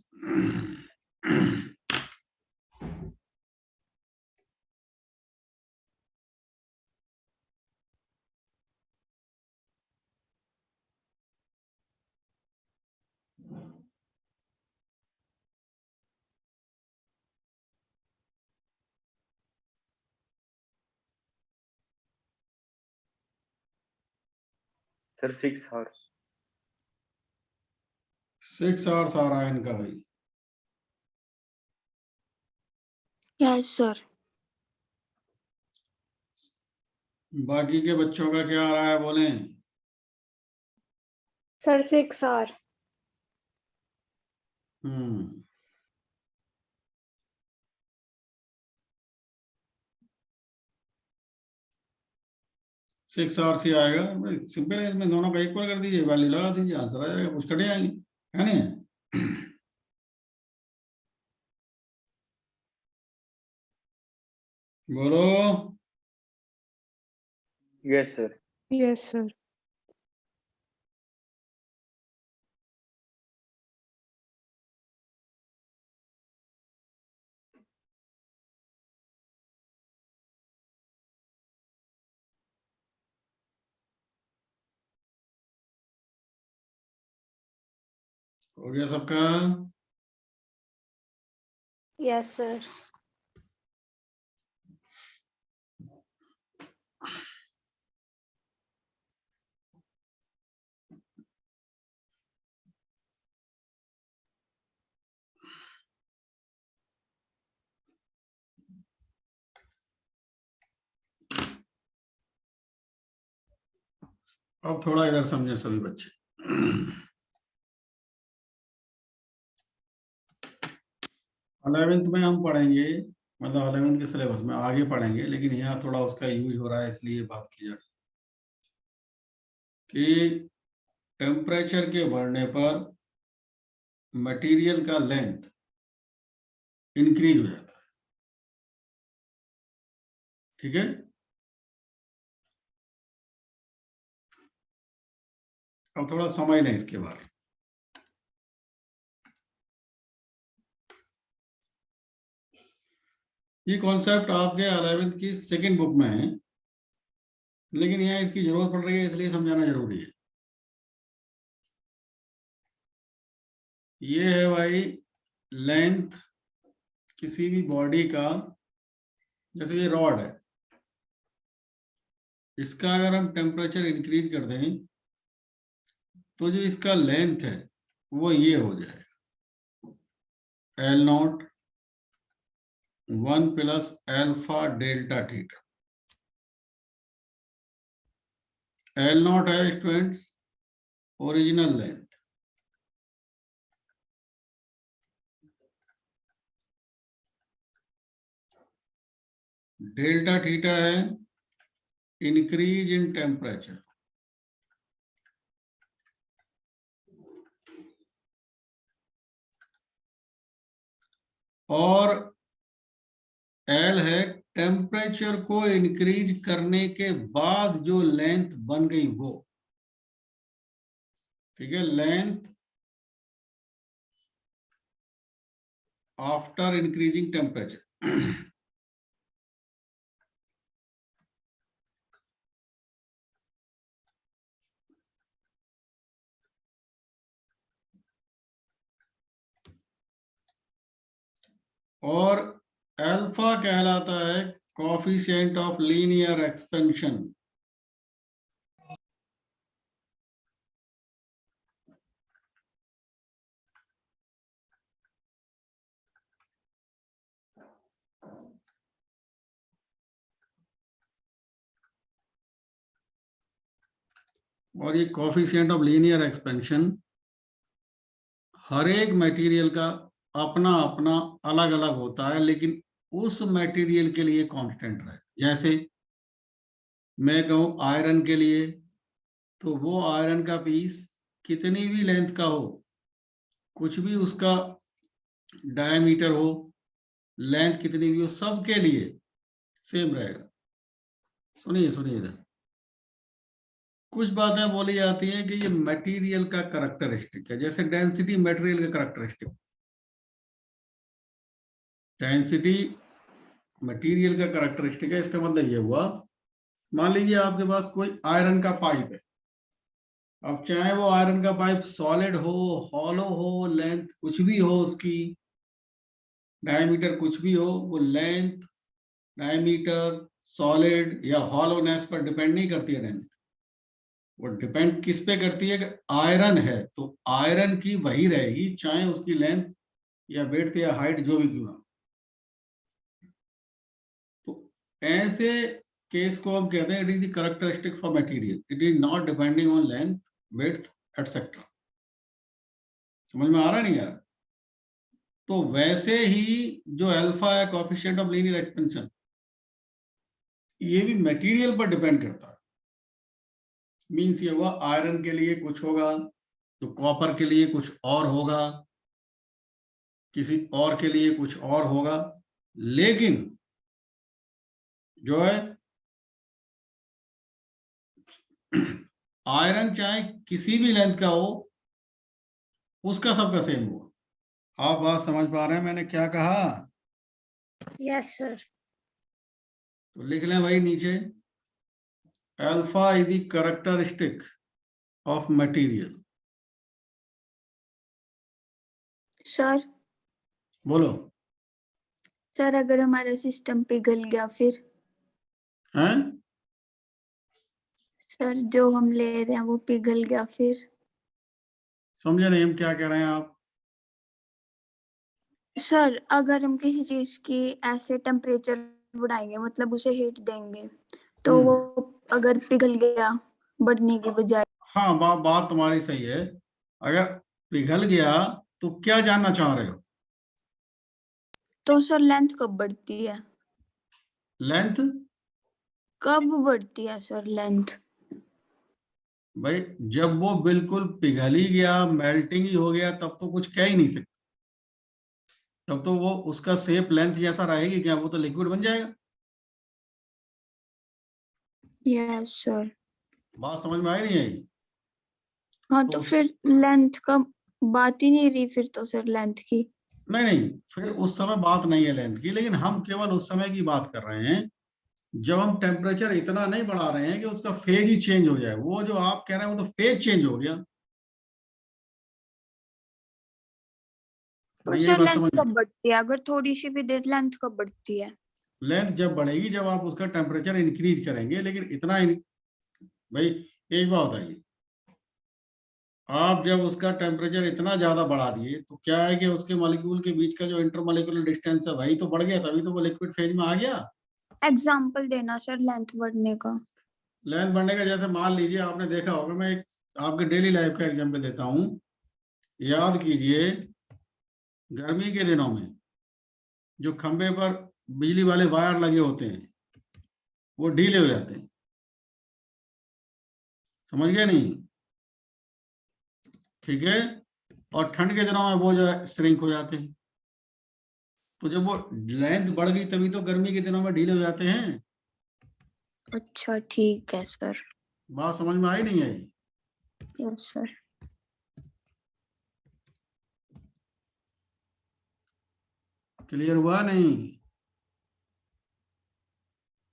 Sir 6 hours. 6 आवर्स आ रहा है इनका भाई। Yes sir. बाकी के बच्चों का क्या आ रहा है, बोलें? Sir 6 our. 6 आवर्स ही आएगा, सिंपल है, इसमें दोनों का इक्वल कर दीजिए, वैल्यू लगा दीजिए, आंसर आ जाएगा, कुछ कटे आएंगे, है नहीं? बोलो। Yes sir. Yes sir. हो गया सबका? Yes sir. अब थोड़ा इधर समझे सभी बच्चे। 11th में हम पढ़ेंगे, मतलब 11th के सिलेबस में आगे पढ़ेंगे, लेकिन यहाँ थोड़ा उसका यूज हो रहा है इसलिए बात की जा रही है कि टेम्परेचर के बढ़ने पर मटेरियल का लेंथ इंक्रीज हो जाता है, ठीक है? अब थोड़ा समझ लें इसके बारे में। ये कॉन्सेप्ट आपके 11th की सेकंड बुक में है, लेकिन यहाँ इसकी जरूरत पड़ रही है इसलिए समझाना जरूरी है। ये है भाई लेंथ किसी भी बॉडी का, जैसे ये रॉड है, इसका अगर हम टेम्परेचर इंक्रीज कर दें तो जो इसका लेंथ है वो ये हो जाएगा L0 1 plus alpha delta theta. L0 है students original length, delta theta है इंक्रीज इन टेम्परेचर, और एल है टेम्परेचर को इंक्रीज करने के बाद जो लेंथ बन गई वो। ठीक है, लेंथ आफ्टर इंक्रीजिंग टेम्परेचर। और अल्फा कहलाता है कोफिशिएंट ऑफ लीनियर एक्सपेंशन। और ये कोफिशिएंट ऑफ लीनियर एक्सपेंशन हर एक मटेरियल का अपना अपना अलग अलग होता है, लेकिन उस मटेरियल के लिए कांस्टेंट है। जैसे मैं कहूं आयरन के लिए, तो वो आयरन का पीस कितनी भी लेंथ का हो, कुछ भी उसका डायमीटर हो, लेंथ कितनी भी हो, सबके लिए सेम रहेगा। सुनिए सुनिए, इधर कुछ बातें बोली जाती हैं कि ये मटेरियल का करैक्टरिस्टिक है। जैसे डेंसिटी मटेरियल का करैक्टरिस्टिक, डेंसिटी मटेरियल का करैक्टरिस्टिक है। इसका मतलब ये हुआ, मान लीजिए आपके पास कोई आयरन का पाइप है। अब चाहे वो आयरन का पाइप सॉलिड हो, हॉलो हो, लेंथ कुछ भी हो, उसकी डायमीटर कुछ भी हो, वो लेंथ, डायमीटर, सॉलिड या हॉलोनेस पर डिपेंड नहीं करती है डेंसिटी। वो डिपेंड किस पे करती है कि आयरन है तो आयरन की वही रहेगी, चाहे उसकी लेंथ या विड्थ या हाइट जो भी क्यों ना। तो ऐसे केस को हम कहते हैं it is the characteristic for material, it is not depending on length, width etcetera. समझ में आ रहा नहीं यार? तो वैसे ही जो अल्फा है कोएफिशिएंट ऑफ लीनियर एक्सपेंशन, ये भी मटेरियल पर डिपेंड करता है। मीन्स ये हुआ आयरन के लिए कुछ होगा तो कॉपर के लिए कुछ और होगा, किसी और के लिए कुछ और होगा, लेकिन जो है आयरन चाहे किसी भी लेंथ का हो, उसका सबका सेम होगा। आप बात समझ पा रहे हैं मैंने क्या कहा? Yes sir. तो लिख लें भाई नीचे, alpha is the characteristic of material. Sir बोलो। सर अगर हमारा सिस्टम पिघल गया फिर? हैं? सर जो हम ले रहे हैं वो पिघल गया फिर? समझे नहीं हम क्या कह रहे हैं आप? सर अगर हम किसी चीज की ऐसे टेम्परेचर बढ़ाएंगे, मतलब उसे हीट देंगे, तो वो अगर पिघल गया बढ़ने की बजाय। हाँ, बात तुम्हारी सही है। अगर पिघल गया तो क्या जानना चाह रहे हो? तो सर लेंथ कब बढ़ती है? लेंथ? कब बढ़ती है सर लेंथ? भाई जब वो बिल्कुल पिघल ही गया, मेल्टिंग ही हो गया, तब तो कुछ कह ही नहीं सकते। तब तो वो उसका शेप लेंथ जैसा रहेगी क्या? वो तो लिक्विड बन जाएगा। Yes sir. बात समझ में आई नहीं आई? हाँ तो तो फिर लेंथ का बात ही नहीं रही फिर तो सर लेंथ की। नहीं, फिर उस समय बात नहीं है लेंथ की, लेकिन हम केवल उस समय की बात कर रहे हैं जब हम टेम्परेचर इतना नहीं बढ़ा रहे हैं कि उसका फेज ही चेंज हो जाए। वो जो आप कह रहे हैं वो तो फेज चेंज हो गया। तो नहीं, यही सर बात लेंथ समझ में। कब बढ़ती है? अगर थोड़ी सी भी देर लेंथ कब बढ़ती है? लेंथ जब बढ़ेगी जब आप उसका टेम्परेचर इंक्रीज करेंगे, लेकिन इतना भाई एक बात बताइए, आप जब उसका टेम्परेचर इतना ज्यादा बढ़ा दिए तो क्या है कि उसके मॉलिक्यूल के बीच का जो इंटरमॉलिक्यूलर डिस्टेंस है वही तो बढ़ गया, तभी तो वो लिक्विड फेज में आ गया। एग्जाम्पल देना सर लेंथ बढ़ने का। लेंथ बढ़ने का जैसे मान लीजिए आपने देखा होगा, मैं एक आपके डेली लाइफ का एग्जांपल देता हूं। याद कीजिए गर्मी के दिनों में जो खंबे पर बिजली वाले वायर लगे होते हैं वो ढीले हो जाते हैं, समझ गए नहीं? ठीक है। और ठंड के दिनों में वो जो है श्रिंक हो जाते हैं। तो जब वो लेंथ बढ़ गई तभी तो गर्मी के दिनों में ढीले हो जाते हैं। अच्छा ठीक है सर। बात समझ में आई नहीं आई? Yes sir. क्लियर हुआ नहीं?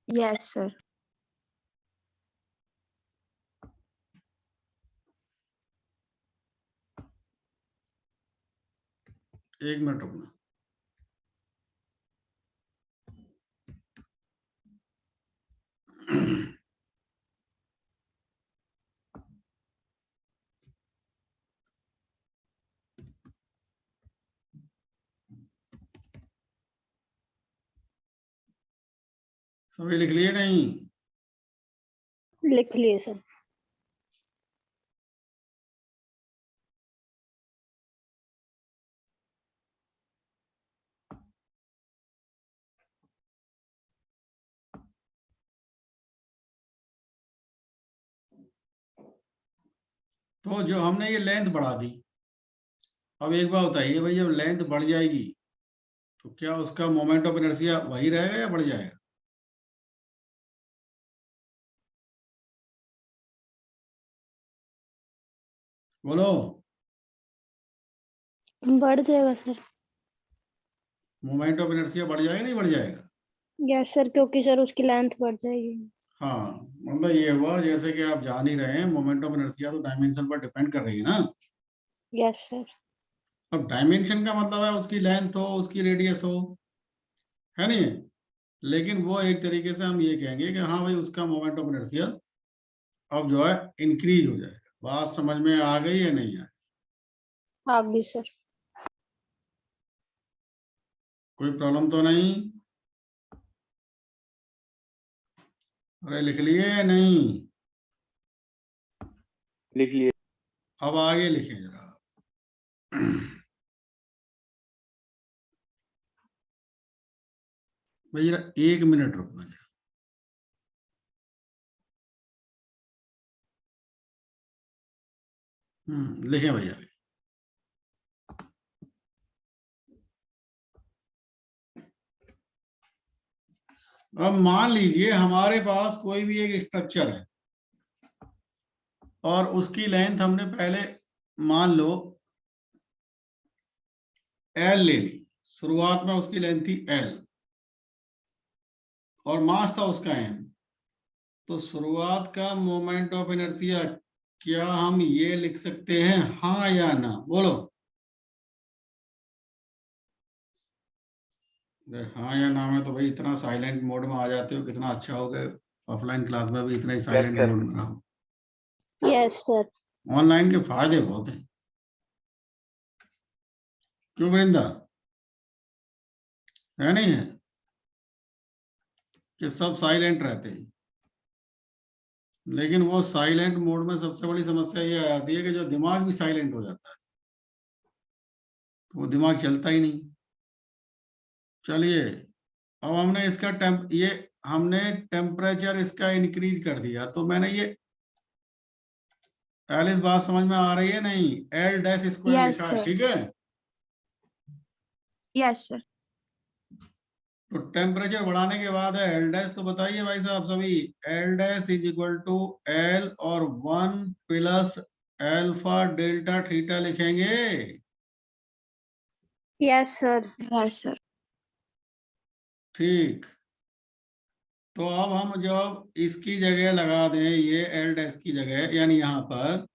Yes sir. एक मिनट रुकना। सभी लिख लिए नहीं? लिख लिए सर। तो जो हमने ये लेंथ बढ़ा दी, अब एक बात बताइए भाई, जब लेंथ बढ़ जाएगी तो क्या उसका मोमेंट ऑफ इनर्शिया वही रहेगा या बढ़ जाएगा? बोलो। बढ़ जाएगा सर। मोमेंट ऑफ इनर्शिया बढ़ जाएगा नहीं बढ़ जाएगा? यस सर, क्योंकि सर उसकी लेंथ बढ़ जाएगी। हाँ, मतलब ये हुआ जैसे कि आप जान ही रहे हैं मोमेंट ऑफ इनर्शिया तो डायमेंशन पर डिपेंड कर रही है ना। Yes sir. अब डायमेंशन का मतलब है उसकी लेंथ हो, उसकी रेडियस हो, है नहीं? लेकिन वो एक तरीके से हम ये कहेंगे कि हाँ भाई उसका मोमेंट ऑफ इनर्शिया अब जो है इंक्रीज हो जाएगा। बात समझ में आ गई या नहीं आई? आ गई सर। कोई प्रॉब्लम तो नहीं? अरे लिख लिए या नहीं? लिख लिए। अब आगे लिखें जरा। भाई जरा 1 मिनट रुकना जरा। लिखें भैया। अब मान लीजिए हमारे पास कोई भी एक स्ट्रक्चर है और उसकी लेंथ हमने पहले मान लो L ले ली। शुरुआत में उसकी लेंथ थी L और मास था उसका m। तो शुरुआत का मोमेंट ऑफ इनर्शिया क्या हम ये लिख सकते हैं, हाँ या ना? बोलो। हाँ या ना में तो भाई इतना साइलेंट मोड में आ जाते हो, कितना अच्छा हो गया। ऑफलाइन क्लास में भी इतना ही साइलेंट मोड में रहो। Yes sir. ऑनलाइन के फायदे बहुत हैं। क्यों वृंदा, है नहीं है कि सब साइलेंट रहते हैं? लेकिन वो साइलेंट मोड में सबसे बड़ी समस्या ये आ जाती है कि जो दिमाग भी साइलेंट हो जाता है, तो वो दिमाग चलता ही नहीं। चलिए, अब हमने इसका हमने टेम्परेचर इसका इंक्रीज कर दिया, तो मैंने ये एलिस बात समझ में आ रही है नहीं? L डैश स्क्वायर Yes, लिखा है, sir. ठीक है? Yes sir. तो टेम्परेचर बढ़ाने के बाद है L डैश, तो बताइए भाई साहब सभी, L dash is equal to L और 1 प्लस अल्फा डेल्टा थीटा लिखेंगे। Yes sir. Yes sir. ठीक। तो अब हम जब इसकी जगह लगा दें ये L डैश की जगह, यानी यहाँ पर,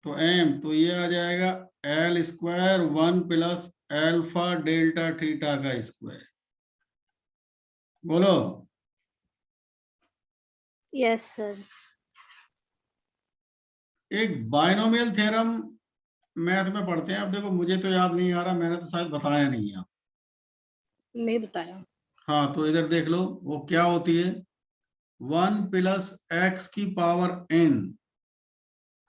तो m तो ये आ जाएगा L square 1 plus alpha delta theta का स्क्वायर। बोलो। Yes sir. एक बाइनोमियल थ्योरम मैथ में पढ़ते हैं। अब देखो मुझे तो याद नहीं आ रहा, मैंने तो शायद बताया नहीं है। नहीं बताया। हाँ तो इधर देख लो वो क्या होती है। 1 प्लस एक्स की power n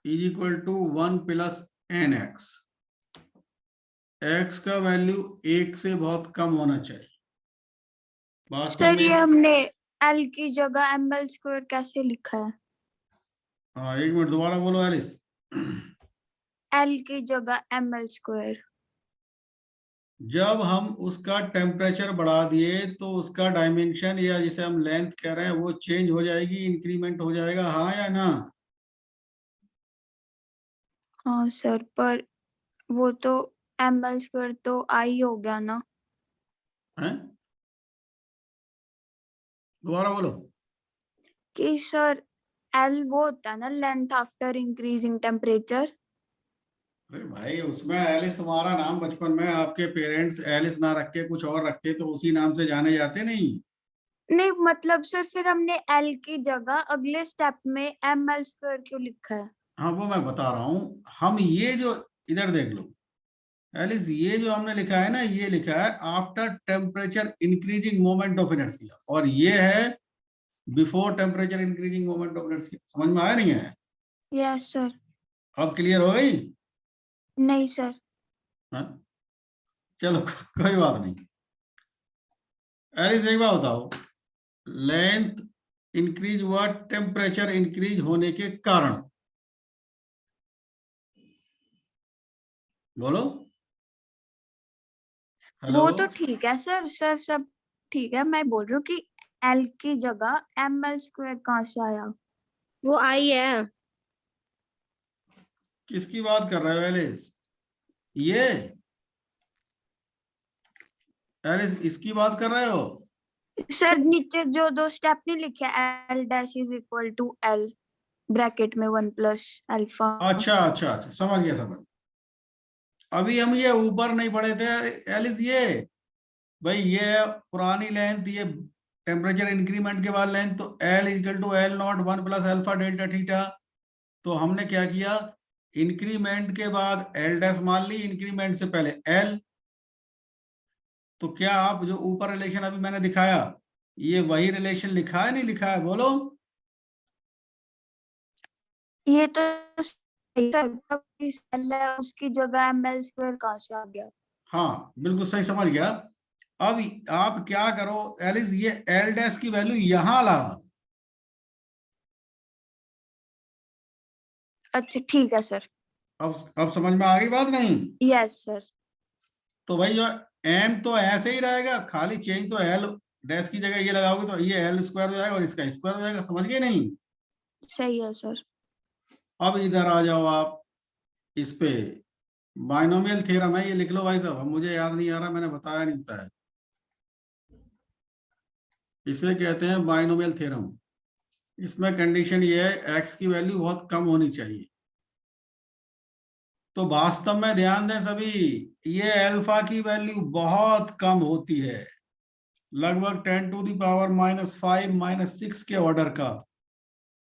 is equal to 1 plus N X. X का वैल्यू 1 से बहुत कम होना चाहिए। वास्तव सर में ये हमने एल की जगह एम एल स्क्वायर कैसे लिखा है? हाँ 1 मिनट दोबारा बोलो एलिस। एल की जगह एम एल स्क्वायर। जब हम उसका टेम्परेचर बढ़ा दिए तो उसका डायमेंशन या जिसे हम लेंथ कह रहे हैं वो चेंज हो जाएगी, इंक्रीमेंट हो जाएगा, हाँ या ना? हाँ सर, पर वो तो एम एल स्क्वायर तो आई हो गया ना। हैं? दोबारा बोलो। कि सर एल वो होता है ना, लेंथ आफ्टर इंक्रीजिंग टेम्परेचर। अरे भाई उसमें एलिस तुम्हारा नाम बचपन में आपके पेरेंट्स एलिस ना रख के कुछ और रखते तो उसी नाम से जाने जाते नहीं? नहीं मतलब सर फिर हमने एल की जगह अगले स्टेप में एम एल स्क्वायर क्यों लिखा है? हाँ वो मैं बता रहा हूँ। हम ये जो इधर देख लो एलिस, ये जो हमने लिखा है ना, ये लिखा है after temperature increasing moment of inertia, और ये है before temperature increasing moment of inertia. समझ में आया नहीं है? Yes sir. अब क्लियर हो गई? नहीं सर। हाँ? चलो कोई बात नहीं। एलिस एक बात बताओ, लेंथ इंक्रीज हुआ टेम्परेचर इंक्रीज होने के कारण, बोलो। हेलो? वो तो ठीक है सर, सर सब ठीक है। मैं बोल रही हूँ कि एल की जगह एम एल स्क्वायर कहाँ से आया? वो आई है। किसकी बात कर रहे हो एलिस? ये एलिस इसकी बात कर रहे हो? सर नीचे जो दो स्टेप नहीं लिखे, L dash is equal to L bracket में 1 प्लस अल्फा। अच्छा अच्छा अच्छा, समझ गया समझ। अभी हम ये ऊपर नहीं पढ़े थे एलिस, ये भाई ये पुरानी लेंथ, ये टेम्परेचर इंक्रीमेंट के बाद लेंथ, तो L equal to L not 1 plus alpha delta theta. तो हमने क्या किया, इंक्रीमेंट के बाद एल डैश मान ली, इंक्रीमेंट से पहले एल। तो क्या आप जो ऊपर रिलेशन अभी मैंने दिखाया, ये वही रिलेशन लिखा है नहीं लिखा है, बोलो? ये तो सही सर, तब इस एल है, उसकी जगह एम एल स्क्वायर कहाँ से आ गया? हाँ बिल्कुल सही समझ गया। अब आप क्या करो एलिस, ये एल डैश की वैल्यू यहां लगा दो। अच्छा ठीक है सर। अब समझ में आ गई बात नहीं? Yes sir. तो भाई जो एम तो ऐसे ही रहेगा, खाली चेंज तो एल डैश की जगह ये लगाओगे तो ये एल स्क्वायर हो जाएगा और इसका स्क्वायर हो जाएगा। समझ गए नहीं? सही है सर। अब इधर आ जाओ आप इस पे, बाइनोमियल थ्योरम है, ये लिख लो भाई साहब। अब मुझे याद नहीं आ रहा, मैंने बताया नहीं बताया। इसे कहते हैं बाइनोमियल थ्योरम। इसमें कंडीशन ये है एक्स की वैल्यू बहुत कम होनी चाहिए। तो वास्तव में ध्यान दें सभी, ये अल्फा की वैल्यू बहुत कम होती है, लगभग 10 टू द पावर -5 -6 के ऑर्डर का।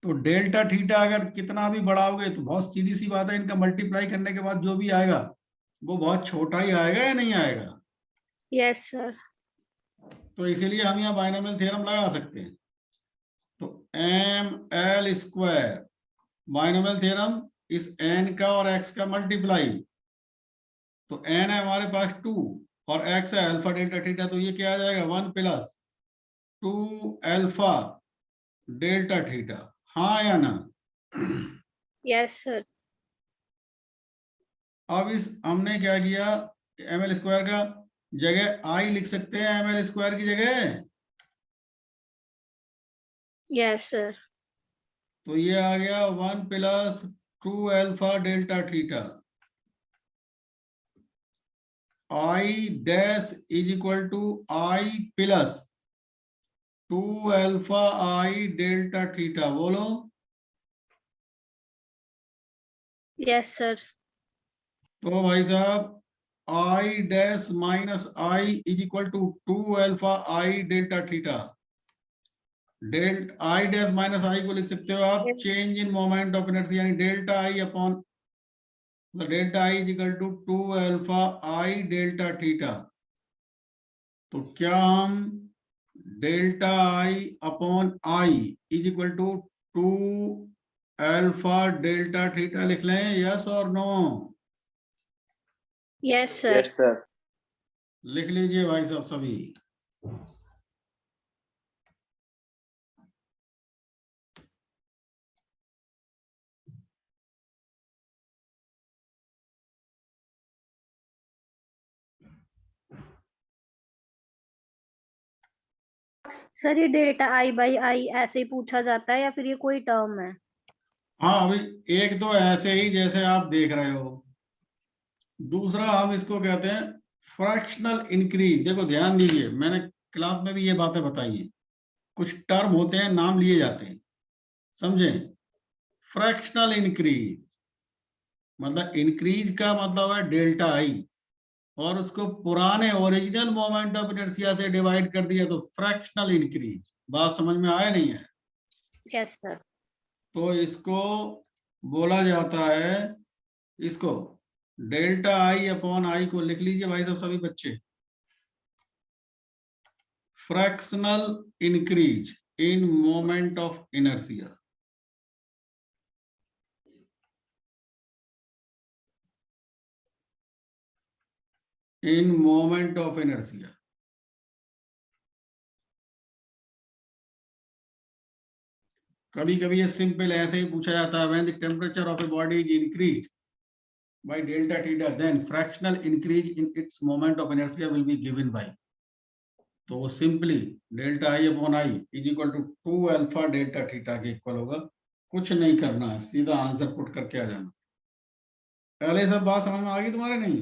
तो डेल्टा थीटा अगर कितना भी बढ़ाओगे तो बहुत सीधी सी बात है, इनका मल्टीप्लाई करने के बाद जो भी आएगा वो बहुत छोटा ही आएगा या नहीं आएगा? Yes sir. तो इसीलिए हम यहाँ बाइनोमियल थ्योरम लगा सकते हैं। तो M L square binomial theorem, इस एन का और एक्स का मल्टीप्लाई। तो एन है हमारे पास 2 और एक्स है अल्फा डेल्टा थीटा, तो ये क्या आ जाएगा 1 प्लस 2 अल्फा डेल्टा थीटा, हाँ या ना? Yes sir. अब इस हमने क्या किया, एम एल स्क्वायर का जगह आई लिख सकते हैं, एम एल स्क्वायर की जगह। Yes sir. तो ये आ गया 1 plus 2 alpha delta theta. I dash is equal to I plus 2 alpha I delta theta, बोलो। Yes sir. तो भाई साहब I dash minus I is equal to 2 alpha I delta theta. Delta I dash minus I को लिख सकते हो आप change in moment of inertia, यानी delta I upon delta I is equal to 2 alpha I delta theta. तो क्या हम delta I upon I is equal to 2 alpha delta theta लिख लें, यस और no? Yes sir. Yes sir. लिख लीजिए भाई साहब सभी। सर ये डेल्टा आई बाई आई ऐसे ही पूछा जाता है या फिर ये कोई टर्म है? हाँ अभी एक तो ऐसे ही जैसे आप देख रहे हो, दूसरा हम इसको कहते हैं फ्रैक्शनल इंक्रीज। देखो ध्यान दीजिए, मैंने क्लास में भी ये बातें बताई हैं, कुछ टर्म होते हैं नाम लिए जाते हैं, समझे? फ्रैक्शनल इंक्रीज मतलब इंक्रीज का मतलब है डेल्टा आई, और उसको पुराने ओरिजिनल मोमेंट ऑफ इनर्शिया से डिवाइड कर दिया तो फ्रैक्शनल इंक्रीज। बात समझ में आया नहीं है? Yes sir. तो इसको बोला जाता है, इसको डेल्टा आई अपॉन आई को लिख लीजिए भाई साहब सभी बच्चे, fractional increase in moment of inertia. In moment of inertia. कभी कभी ये सिंपल ऐसे ही पूछा जाता है, when the temperature of a body is increase by delta theta, then fractional increase in its moment of inertia will be given by, तो वो simply delta I upon I is equal to 2 alpha delta theta के इक्वल होगा। कुछ नहीं करना है, सीधा आंसर पुट करके आ जाना। पहले सब बात समझ में आ गई तुम्हारे? नहीं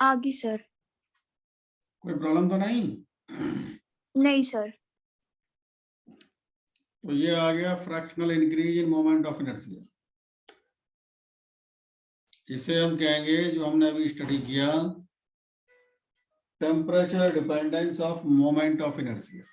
आगे सर। कोई प्रॉब्लम तो नहीं? नहीं सर। तो ये आ गया fractional increase in moment of inertia. इसे हम कहेंगे, जो हमने अभी स्टडी किया, temperature dependence of moment of inertia.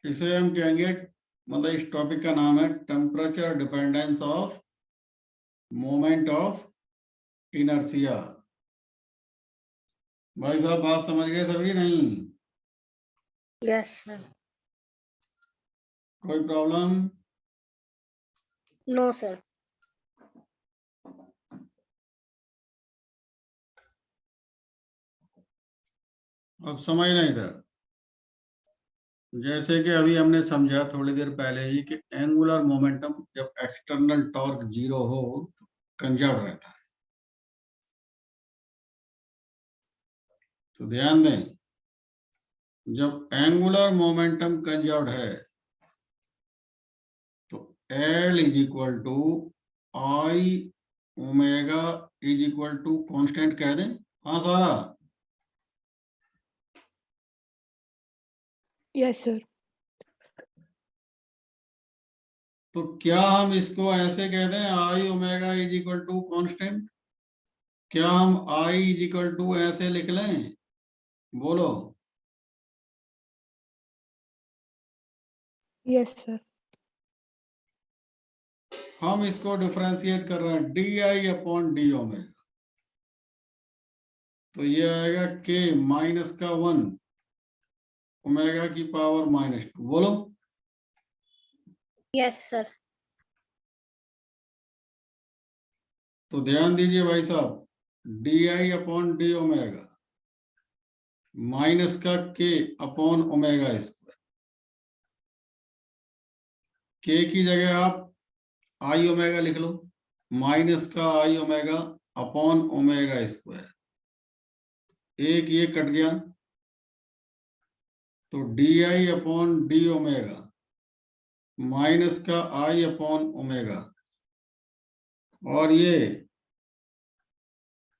इसे हम कहेंगे, मतलब इस टॉपिक का नाम है temperature dependence of moment of inertia. भाई साहब बात समझ गए सभी? नहीं यस सर। कोई प्रॉब्लम? No sir. अब समझ नहीं था, जैसे कि अभी हमने समझा थोड़ी देर पहले ही कि एंगुलर मोमेंटम जब एक्सटर्नल टॉर्क 0 हो तो कंजर्व रहता है। तो ध्यान दें, जब एंगुलर मोमेंटम कंजर्व है तो L is equal to I omega is equal to constant कह दें। हाँ सारा? Yes sir. तो क्या हम इसको ऐसे कह दें I omega is equal to constant? क्या हम आई इज इक्वल टू ऐसे लिख लें? बोलो। Yes sir. हम इसको डिफरेंशिएट कर रहे हैं D I upon D omega, तो ये आएगा के माइनस का 1 ओमेगा की पावर -2। बोलो। Yes sir. तो ध्यान दीजिए भाई साहब, D I upon D omega minus का के अपॉन ओमेगा स्क्वायर। के की जगह आप आई ओमेगा लिख लो, माइनस का I omega upon omega square. एक ये कट गया, तो D I upon D omega minus का आई अपॉन ओमेगा, और ये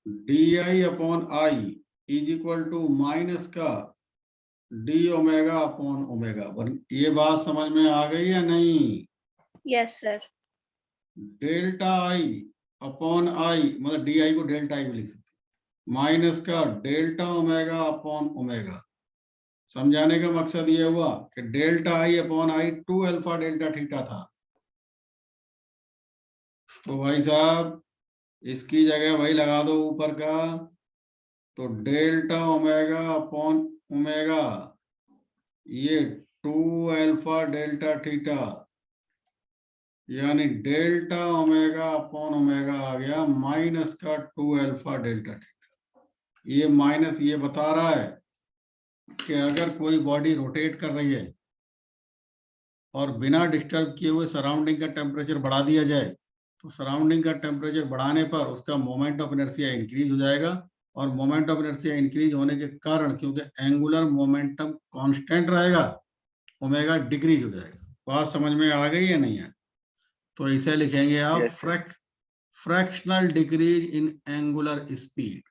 D I upon I is equal to minus का डी ओमेगा अपॉन ओमेगा। ये बात समझ में आ गई या नहीं? Yes sir. Delta I upon I, मतलब डी आई को डेल्टा आई भी लिख सकते, माइनस का डेल्टा ओमेगा अपॉन ओमेगा। समझाने का मकसद ये हुआ कि delta I upon I 2 alpha delta theta था, तो भाई साहब इसकी जगह वही लगा दो ऊपर का, तो डेल्टा ओमेगा अपॉन ओमेगा, ये 2 अल्फा डेल्टा थीटा, यानी डेल्टा ओमेगा अपॉन ओमेगा आ गया माइनस का 2 अल्फा डेल्टा थीटा। ये माइनस ये बता रहा है कि अगर कोई बॉडी रोटेट कर रही है और बिना डिस्टर्ब किए हुए सराउंडिंग का टेम्परेचर बढ़ा दिया जाए, तो सराउंडिंग का टेम्परेचर बढ़ाने पर उसका मोमेंट ऑफ इनर्शिया इंक्रीज हो जाएगा, और मोमेंट ऑफ इनर्शिया इंक्रीज होने के कारण, क्योंकि एंगुलर मोमेंटम कांस्टेंट रहेगा, ओमेगा डिक्रीज हो जाएगा। बात समझ में आ गई या नहीं है? तो इसे लिखेंगे आप Yes, sir. Fractional decrease in angular speed.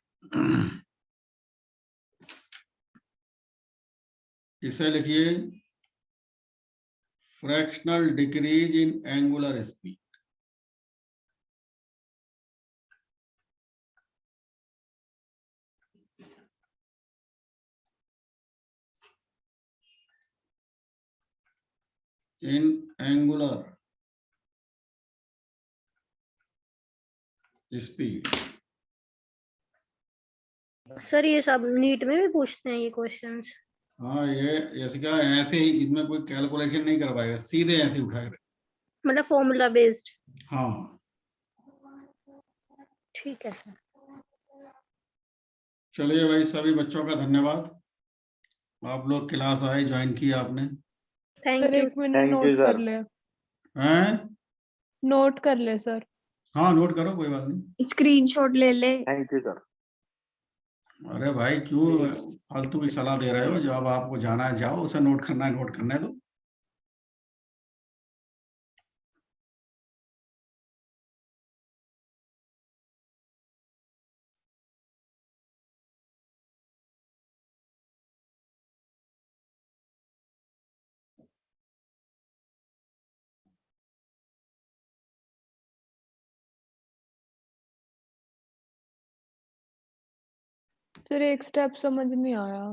इसे लिखिए fractional decrease in angular speed. In angular speed. Sir ये सब नीट में भी पूछते हैं ये क्वेश्चंस? हाँ, ये ऐसे क्या, ऐसे ही, इसमें कोई कैलकुलेशन नहीं कर पाएगा, सीधे ऐसे उठाएगा। मतलब फॉर्मूला बेस्ड? हाँ, ठीक है सर। चलिए भाई, सभी बच्चों का धन्यवाद, आप लोग क्लास आए, ज्वाइन किया आपने। Thank sir you. एक मिनट Thank you, नोट कर sir. ले, हैं? नोट कर ले सर। हाँ, नोट करो, कोई बात नहीं। स्क्रीनशॉट ले ले। Thank you, sir. अरे भाई, क्यों फालतू की सलाह दे रहे हो? जो अब आपको जाना है जाओ, उसे नोट करना है नोट करने दो। सर एक स्टेप समझ नहीं आया।